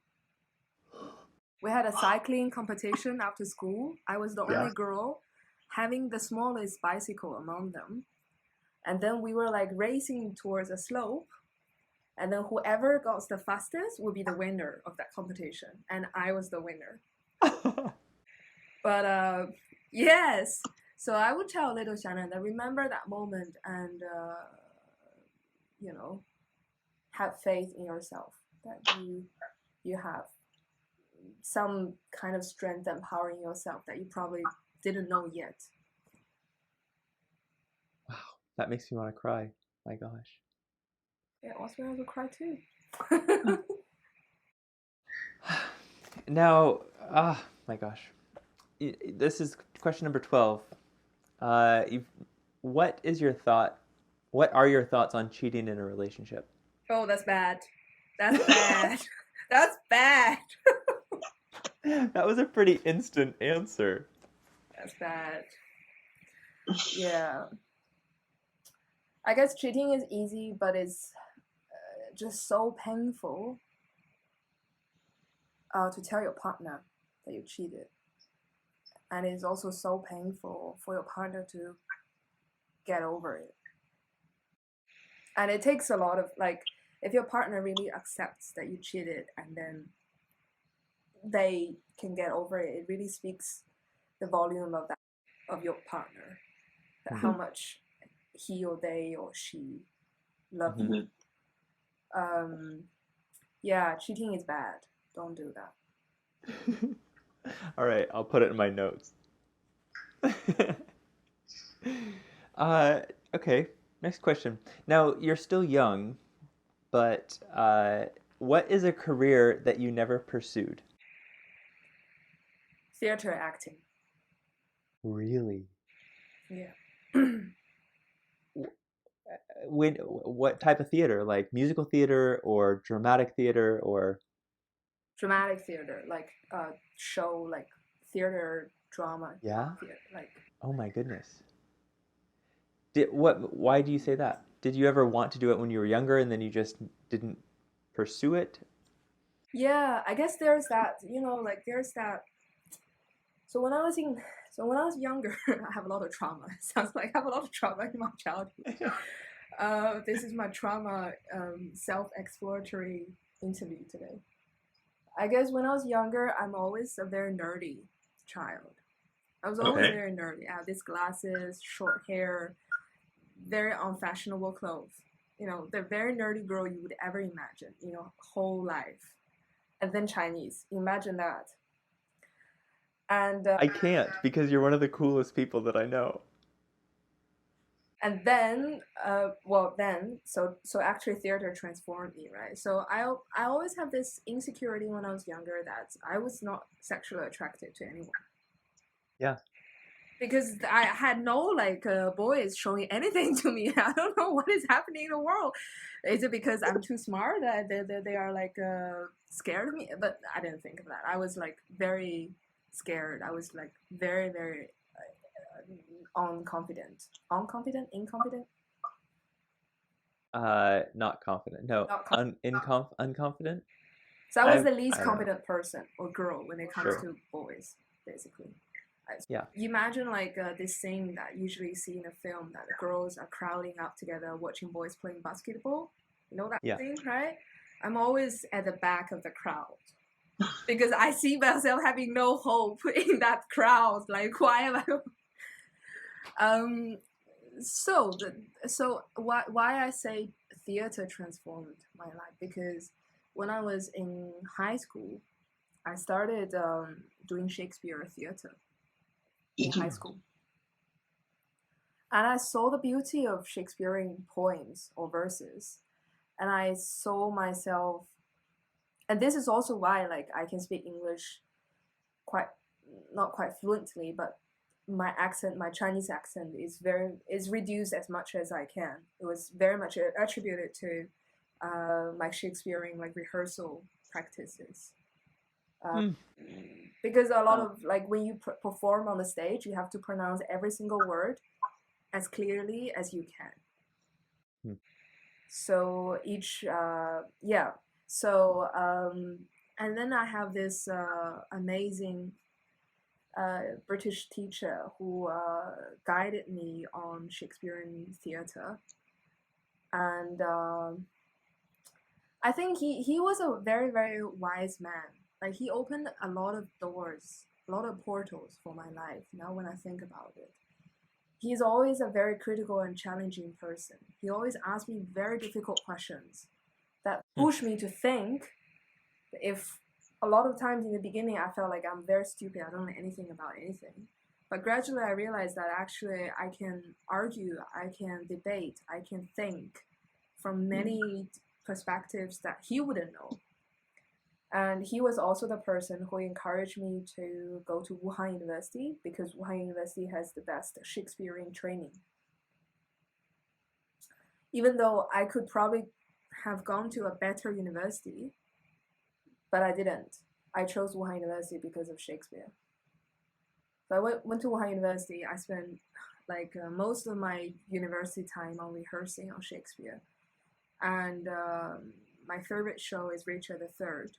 We had a cycling competition after school. I was the only girl having the smallest bicycle among them. And then we were like racing towards a slope. And then whoever got the fastest would be the winner of that competition. And I was the winner. But yes. So I would tell little Shannon that remember that moment and, have faith in yourself. That you have some kind of strength and power in yourself that you probably didn't know yet. Wow, that makes me want to cry. My gosh. Yeah, also I would cry too. Now, my gosh. This is question number 12. What are your thoughts on cheating in a relationship? Oh, that's bad. That's bad. That's bad. That was a pretty instant answer. That's bad. Yeah. I guess cheating is easy, but it's just so painful to tell your partner that you cheated. And it's also so painful for your partner to get over it. And it takes a lot of, like, if your partner really accepts that you cheated and then they can get over it, it really speaks the volume of your partner, that how much he or they or she love you. Yeah, cheating is bad. Don't do that. All right, I'll put it in my notes. Okay, next question. Now, you're still young, but what is a career that you never pursued? Theater acting. Really? Yeah. What type of theater? Like musical theater or dramatic theater or? Dramatic theater, like show, like theater drama. Yeah? Theater, like. Oh my goodness. Why do you say that? Did you ever want to do it when you were younger and then you just didn't pursue it? Yeah, I guess there's that, like there's that. So when I was younger, I have a lot of trauma. It sounds like I have a lot of trauma in my childhood. This is my trauma self-exploratory interview today. I guess when I was younger, I'm always a very nerdy child. I was always very nerdy. I have these glasses, short hair, very unfashionable clothes. The very nerdy girl you would ever imagine, whole life. And then Chinese. Imagine that. And I can't, because you're one of the coolest people that I know. And then so actually theater transformed me, right? So I always have this insecurity when I was younger that I was not sexually attracted to anyone. Yeah. Because I had no like boys showing anything to me. I don't know what is happening in the world. Is it because I'm too smart that they are like scared of me? But I didn't think of that. I was like very scared. I was like very very unconfident. Incompetent. Not confident. No, Not unconfident. So I was I the least don't know. competent person or girl when it comes Sure. to boys, basically. Yeah. You imagine like this scene that you usually see in a film that the girls are crowding up together watching boys playing basketball. You know that Yeah. scene, right? I'm always at the back of the crowd because I see myself having no hope in that crowd. Like, why am I? So why I say theater transformed my life, because when I was in high school, I started doing Shakespeare theater in high school. And I saw the beauty of Shakespearean poems or verses. And I saw myself, and this is also why like I can speak English not quite fluently, but my accent, my Chinese accent is reduced as much as I can. It was very much attributed to my Shakespearean like rehearsal practices. Because a lot of like when you perform on the stage, you have to pronounce every single word as clearly as you can. So each and then I have this amazing British teacher who guided me on Shakespearean theater, and I think he was a very very wise man. Like he opened a lot of doors, a lot of portals for my life. Now when I think about it, he's always a very critical and challenging person. He always asks me very difficult questions that push me to think. If a lot of times in the beginning I felt like I'm very stupid, I don't know anything about anything. But gradually I realized that actually I can argue, I can debate, I can think from many perspectives that he wouldn't know. And he was also the person who encouraged me to go to Wuhan University, because Wuhan University has the best Shakespearean training. Even though I could probably have gone to a better university, but I didn't. I chose Wuhan University because of Shakespeare. So I went to Wuhan University. I spent like most of my university time on rehearsing on Shakespeare. And my favorite show is Richard III.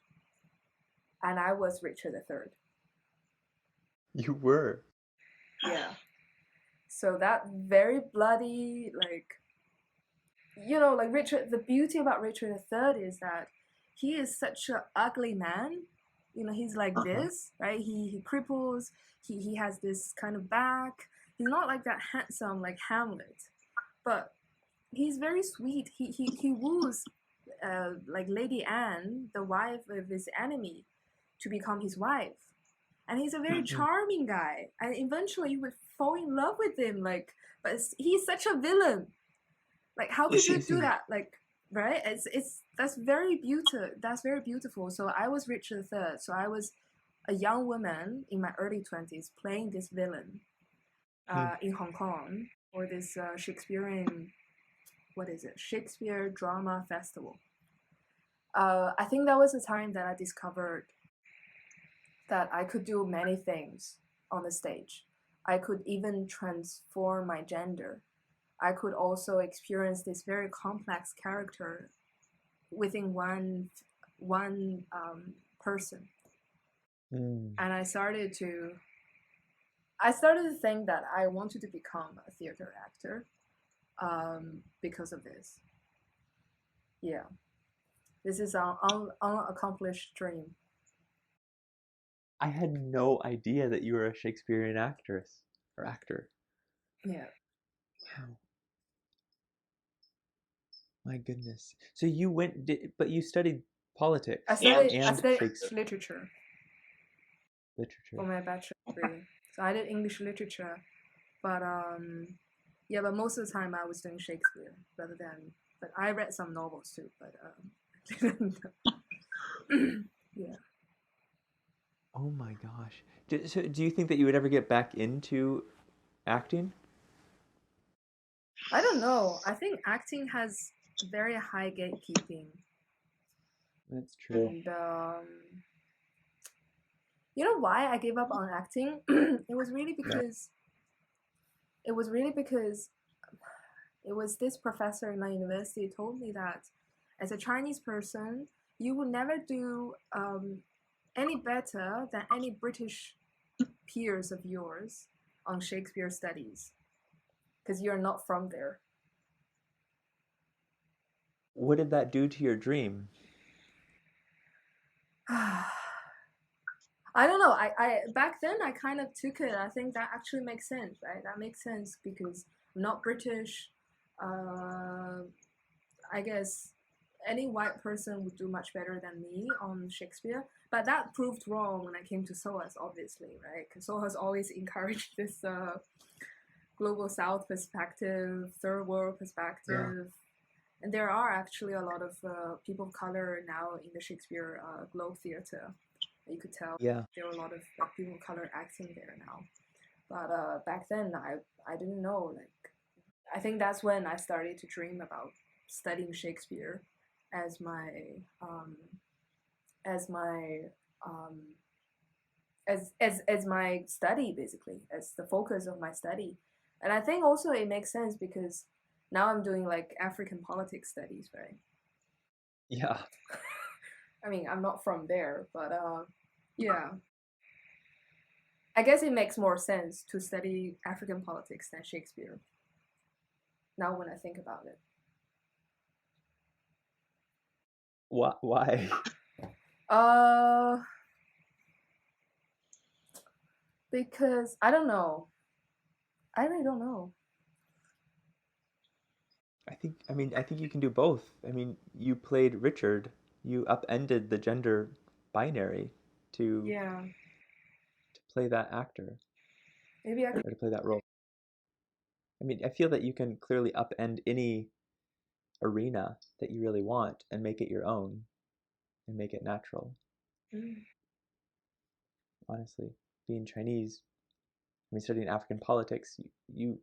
And I was Richard III. You were. Yeah. So that very bloody, like, you know, like Richard, the beauty about Richard III is that he is such an ugly man. You know, he's like this, right? He cripples, he has this kind of back. He's not like that handsome like Hamlet, but he's very sweet. He woos like Lady Anne, the wife of his enemy, to become his wife. And he's a very charming guy. And eventually you would fall in love with him, like, but he's such a villain. Like, how could you do that? Like, right? That's very beautiful. So I was Richard III. So I was a young woman in my early 20s playing this villain in Hong Kong for this Shakespearean, what is it? Shakespeare Drama Festival. I think that was the time that I discovered that I could do many things on the stage. I could even transform my gender. I could also experience this very complex character within one person. And I started to think that I wanted to become a theater actor because of this. Yeah, this is an unaccomplished dream. I had no idea that you were a Shakespearean actress or actor. Yeah. Wow. My goodness. So you but you studied politics I studied Shakespeare literature literature for my bachelor degree. So I did English literature, but Yeah, but most of the time I was doing Shakespeare rather than. But I read some novels too. But didn't. Yeah. Oh my gosh. So do you think that you would ever get back into acting? I don't know. I think acting has very high gatekeeping, That's true. and you know why I gave up on acting? It was really because it was really because it was this professor in my university told me that as a Chinese person, you will never do any better than any British peers of yours on Shakespeare studies because you're not from there. What did that do to your dream? I don't know. I back then I kind of took it. I think that actually makes sense, right? That makes sense because I'm not British. I guess any white person would do much better than me on Shakespeare. But that proved wrong when I came to SOAS, obviously, right? Because SOAS always encouraged this global South perspective, third world perspective. And there are actually a lot of people of color now in the Shakespeare Globe Theatre. You could tell Yeah. there were a lot of people of color acting there now. But back then, I didn't know. Like, I think that's when I started to dream about studying Shakespeare as my as my as my study, basically, as the focus of my study. And I think also it makes sense because now I'm doing like African politics studies, right? Yeah. I mean, I'm not from there, but yeah. I guess it makes more sense to study African politics than Shakespeare. Now when I think about it. Why? Because I don't know. I really don't know. I think you can do both. I mean, you played Richard. You upended the gender binary to Yeah. play that actor Maybe I could. or to play that role. I mean, I feel that you can clearly upend any arena that you really want and make it your own and make it natural. Honestly, being Chinese, I mean, studying African politics, you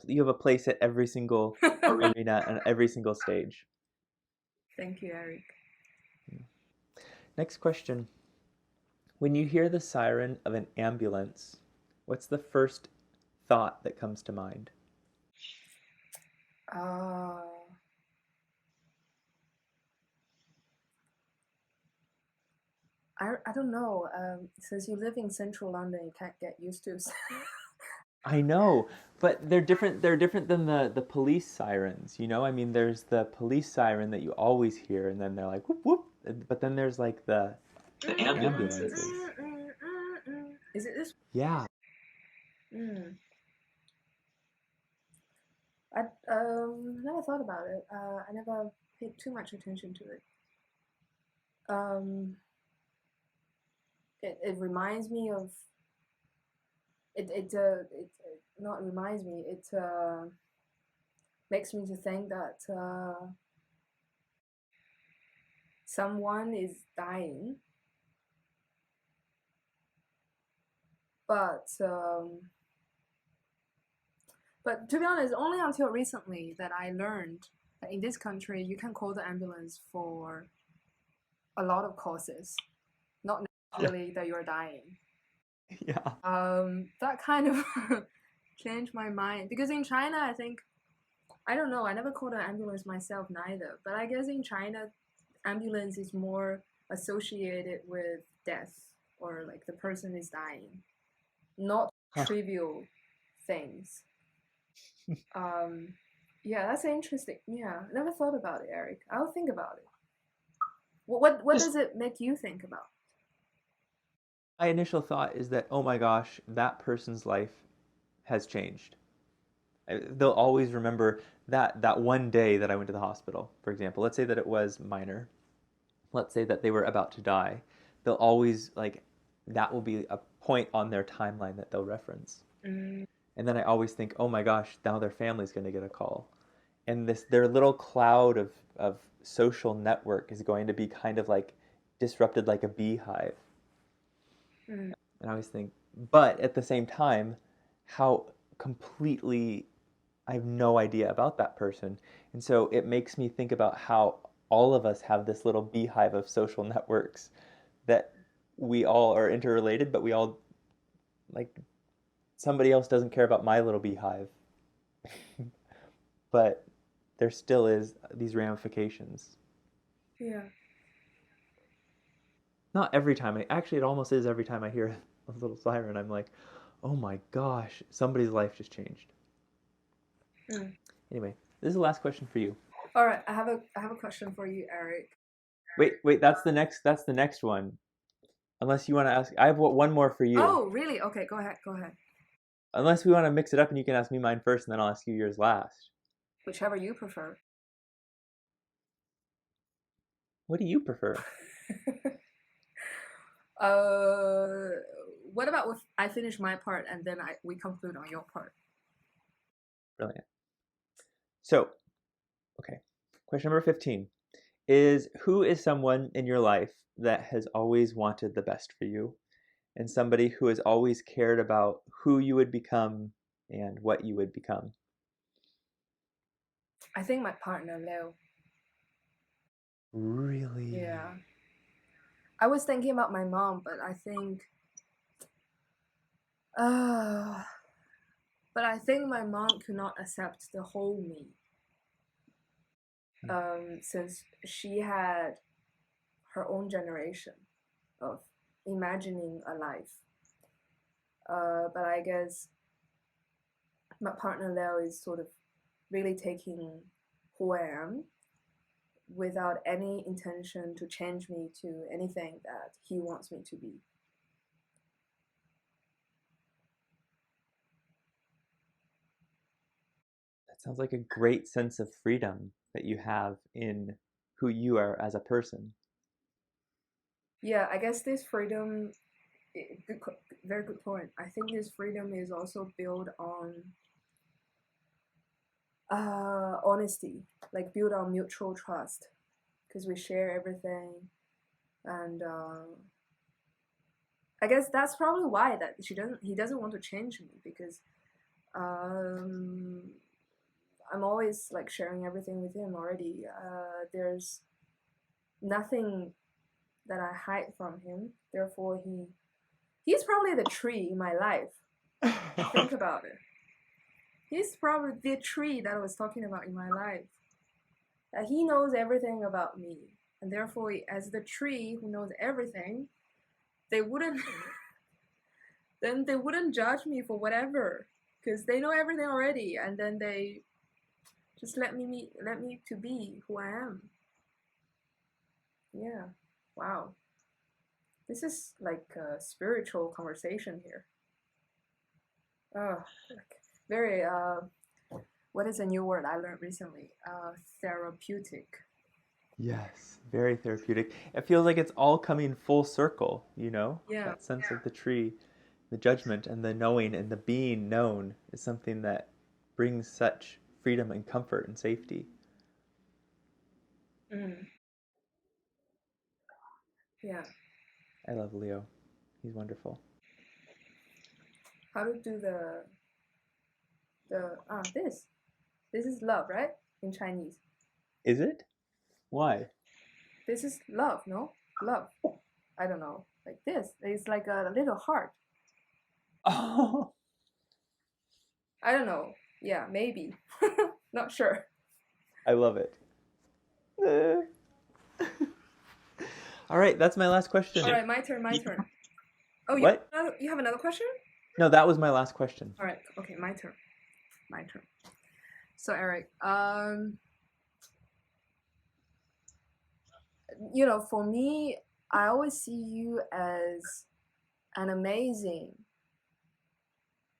you have a place at every single arena and every single stage. Thank you, Eric. Next question. When you hear the siren of an ambulance, what's the first thought that comes to mind? I don't know. Since you live in central London, you can't get used to. I know, but they're different. They're different than the police sirens. You know, I mean, there's the police siren that you always hear, and then they're like whoop whoop. But then there's like the ambulances. Is it this? Yeah. I never thought about it. I never paid too much attention to it. It reminds me of it not reminds me. It makes me to think that someone is dying, but to be honest, only until recently that I learned that in this country you can call the ambulance for a lot of causes, not necessarily that you're dying. Yeah. That kind of changed my mind because in China, I think I don't know. I never called an ambulance myself neither, but I guess in China, ambulance is more associated with death or like the person is dying, not trivial things. Yeah, that's interesting. Yeah, I never thought about it, Eric. I'll think about it. What does it make you think about? My initial thought is that, oh my gosh, that person's life has changed. They'll always remember that one day that I went to the hospital, for example. Let's say that it was minor. Let's say that they were about to die. They'll always, like, that will be a point on their timeline that they'll reference. And then I always think, oh my gosh, now their family's going to get a call. And their little cloud of social network is going to be kind of like disrupted like a beehive. Mm. And I always think, but at the same time, how completely I have no idea about that person. And so it makes me think about how all of us have this little beehive of social networks that we all are interrelated, but we all, like, somebody else doesn't care about my little beehive. But there still is these ramifications. Yeah. Not every time. Actually, it almost is every time I hear a little siren. I'm like, oh my gosh, somebody's life just changed. Mm. Anyway, this is the last question for you. All right, I have a question for you, Eric. Wait, that's the next one. Unless you want to ask, I have one more for you. Oh, really? Okay, go ahead. Unless we want to mix it up and you can ask me mine first and then I'll ask you yours last. Whichever you prefer. What do you prefer? What about if I finish my part and then we conclude on your part? Brilliant. So, okay. Question number 15 is, who is someone in your life that has always wanted the best for you, and somebody who has always cared about who you would become and what you would become? I think my partner, Leo. Really? Yeah. I was thinking about my mom, but I think my mom could not accept the whole me. Since she had her own generation of imagining a life. But I guess my partner Leo is sort of really taking who I am without any intention to change me to anything that he wants me to be. That sounds like a great sense of freedom that you have in who you are as a person. Yeah, I guess this freedom, very good point. I think this freedom is also built on honesty, like built on mutual trust, because we share everything, and I guess that's probably why that he doesn't want to change me, because I'm always like sharing everything with him already. There's nothing that I hide from him. Therefore, he's probably the tree in my life. Think about it. He's probably the tree that I was talking about in my life. That he knows everything about me, and therefore, as the tree who knows everything, they wouldn't then they wouldn't judge me for whatever, because they know everything already, and then they just let me to be who I am. Yeah. Wow. This is like a spiritual conversation here. Like very what is a new word I learned recently? Therapeutic. Yes, very therapeutic. It feels like it's all coming full circle, Yeah. That sense of the tree, the judgment and the knowing and the being known is something that brings such freedom and comfort and safety. Mm. Yeah. I love Leo. He's wonderful. How to do this. This is love, right? In Chinese. Is it? Why? This is love, no? Love. I don't know. Like this. It's like a little heart. Oh, I don't know. Yeah, maybe. Not sure. I love it. All right, that's my last question. All right, my turn. Oh, What? You have another question? No, that was my last question. All right. Okay, my turn. So Eric, for me, I always see you as an amazing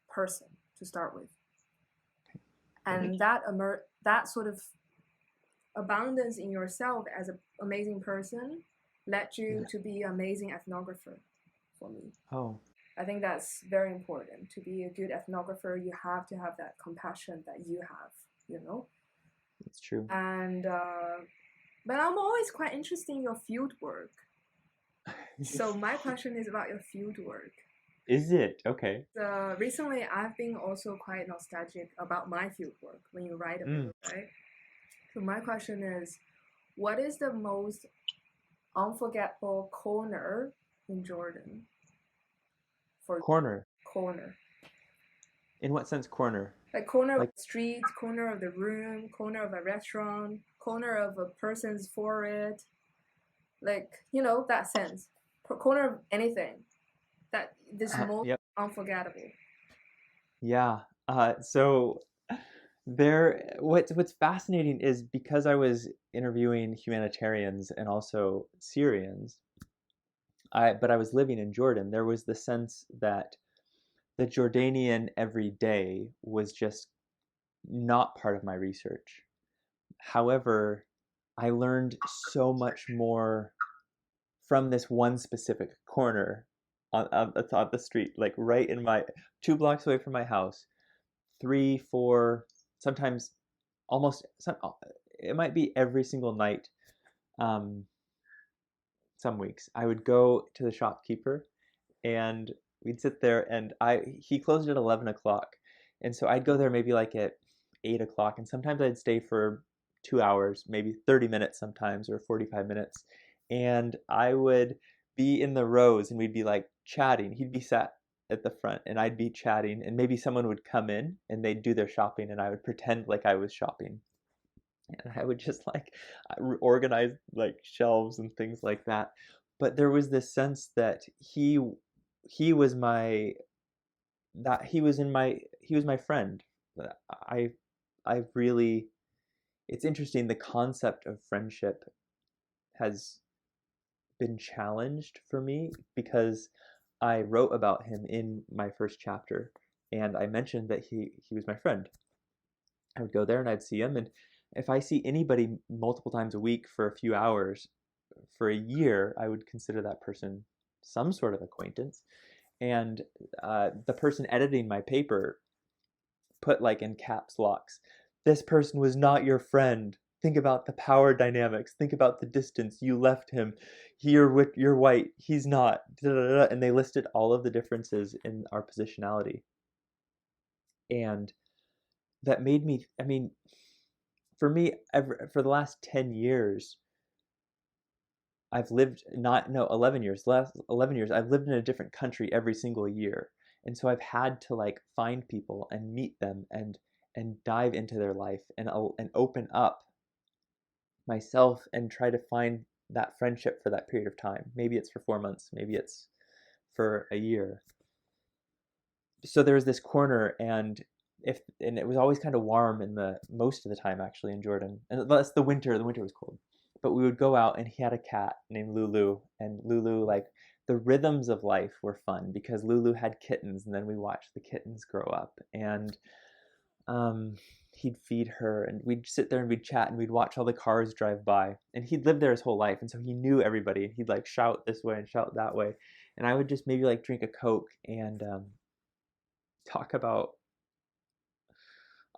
person to start with, and that sort of abundance in yourself as an amazing person led you to be an amazing ethnographer for me. Oh, I think that's very important. To be a good ethnographer, you have to have that compassion that you have, you know. It's true. And but I'm always quite interested in your field work. So my question is about your field work. Is it? Okay. Recently, I've been also quite nostalgic about my field work when you write about it, right? So my question is, what is the most unforgettable corner in Jordan? For Corner. corner. In what sense corner? Like corner Like of the street, corner of the room, corner of a restaurant, corner of a person's forehead. Like, you know, that sense. Corner of anything. That this most yep. unforgettable. Yeah. So what's fascinating is because I was interviewing humanitarians and also Syrians, but I was living in Jordan, there was the sense that the Jordanian everyday was just not part of my research. However, I learned so much more from this one specific corner on the street, like right in my 2 blocks away from my house, 3, 4, sometimes it might be every single night. Um, some weeks I would go to the shopkeeper and we'd sit there and he closed at 11 o'clock. And so I'd go there maybe like at 8 o'clock and sometimes I'd stay for 2 hours, maybe 30 minutes sometimes or 45 minutes. And I would be in the rows and we'd be like chatting. He'd be sat at the front and I'd be chatting and maybe someone would come in and they'd do their shopping and I would pretend like I was shopping. And I would just like organize like shelves and things like that. But there was this sense that he was my that he was my friend. I I really it's interesting, the concept of friendship has been challenged for me because I wrote about him in my first chapter and I mentioned that he was my friend. I would go there and I'd see him, and if I see anybody multiple times a week for a few hours for a year, I would consider that person some sort of acquaintance. And the person editing my paper put like in caps locks, "This person was not your friend. Think about the power dynamics. Think about the distance. You left him. You're white. He's not." And they listed all of the differences in our positionality. And that made me, I mean, for me, for the last 10 years, I've lived, not, no, 11 years, last 11 years, I've lived in a different country every single year. And so I've had to like find people and meet them and dive into their life and open up myself and try to find that friendship for that period of time. Maybe it's for 4 months, maybe it's for a year. So there was this corner, and it was always kind of warm in the most of the time actually in Jordan, and that's the winter. The winter was cold, but we would go out, and he had a cat named Lulu, and Lulu, like, the rhythms of life were fun because Lulu had kittens, and then we watched the kittens grow up, and he'd feed her, and we'd sit there and we'd chat, and we'd watch all the cars drive by, and he'd lived there his whole life, and so he knew everybody, and he'd like shout this way and shout that way, and I would just maybe like drink a Coke and talk about,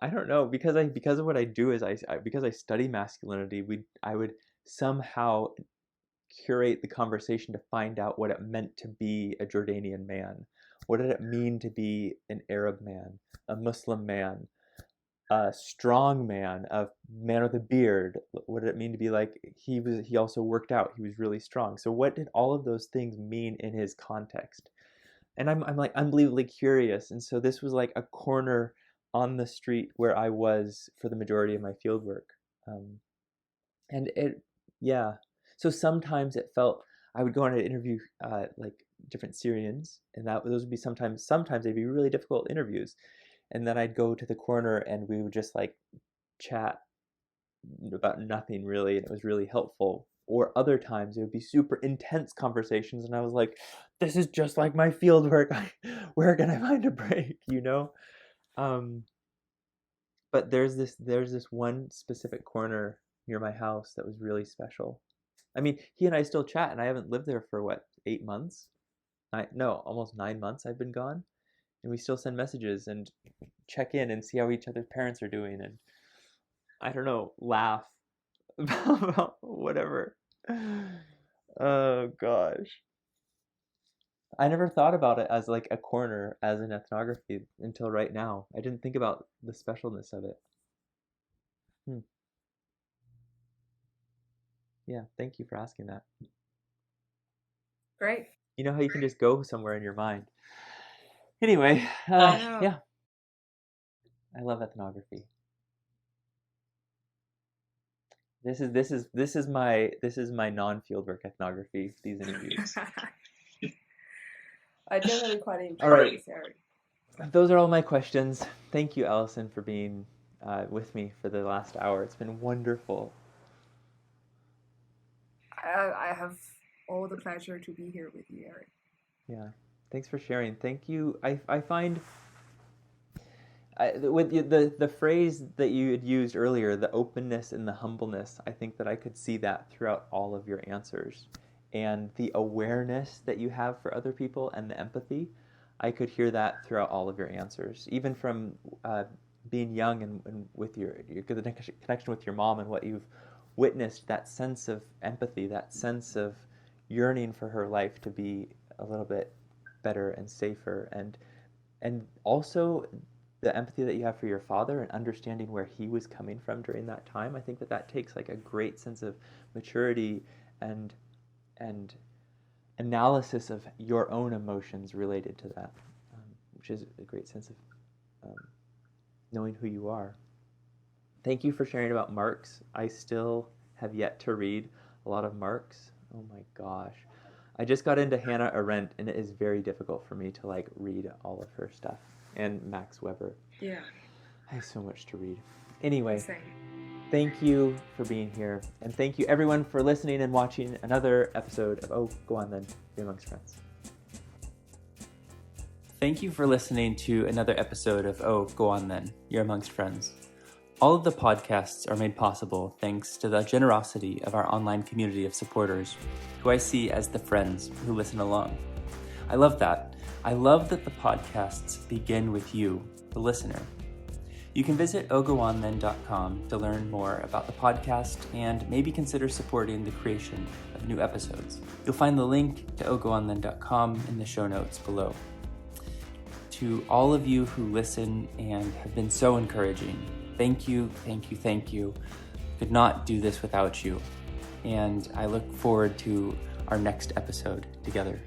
I don't know, because of what I do is because I study masculinity, I would somehow curate the conversation to find out what it meant to be a Jordanian man. What did it mean to be an Arab man, a Muslim man, a strong man, a man with a beard? What did it mean to be like he also worked out, he was really strong. So what did all of those things mean in his context? And I'm like unbelievably curious. And so this was like a corner on the street where I was for the majority of my field work. And it, yeah. So sometimes it felt, I would go on and interview like different Syrians, and those would be sometimes they'd be really difficult interviews. And then I'd go to the corner and we would just like chat about nothing really, and it was really helpful. Or other times it would be super intense conversations, and I was like, this is just like my field work. Where can I find a break, you know? Um, but there's this one specific corner near my house that was really special. I mean, he and I still chat, and I haven't lived there for what, 8 months? almost 9 months I've been gone, and we still send messages and check in and see how each other's parents are doing, and I don't know, laugh about whatever. Oh gosh. I never thought about it as like a corner as an ethnography until right now. I didn't think about the specialness of it. Yeah, thank you for asking that. Great. You know how you can just go somewhere in your mind. Anyway, I know. yeah, I love ethnography. This is my non-fieldwork ethnography. These interviews. I generally quite enjoy All right. this area. Those are all my questions. Thank you, Allison, for being with me for the last hour. It's been wonderful. I have all the pleasure to be here with you, Eric. Yeah, thanks for sharing. Thank you. I find with the phrase that you had used earlier, the openness and the humbleness, I think that I could see that throughout all of your answers. And the awareness that you have for other people and the empathy, I could hear that throughout all of your answers. Even from being young and with your connection with your mom and what you've witnessed, that sense of empathy, that sense of yearning for her life to be a little bit better and safer, and also the empathy that you have for your father and understanding where he was coming from during that time. I think that takes like a great sense of maturity and analysis of your own emotions related to that, which is a great sense of knowing who you are. Thank you for sharing about Marx. I still have yet to read a lot of Marx. Oh my gosh. I just got into Hannah Arendt, and it is very difficult for me to like read all of her stuff. And Max Weber. Yeah. I have so much to read. Anyway, Same. thank you for being here. And thank you everyone for listening and watching another episode of Oh, Go On Then, You're Amongst Friends. Thank you for listening to another episode of Oh, Go On Then, You're Amongst Friends. All of the podcasts are made possible thanks to the generosity of our online community of supporters, who I see as the friends who listen along. I love that. I love that the podcasts begin with you, the listener. You can visit ogoonthen.com to learn more about the podcast and maybe consider supporting the creation of new episodes. You'll find the link to ogoonthen.com in the show notes below. To all of you who listen and have been so encouraging, thank you, thank you, thank you. Could not do this without you. And I look forward to our next episode together.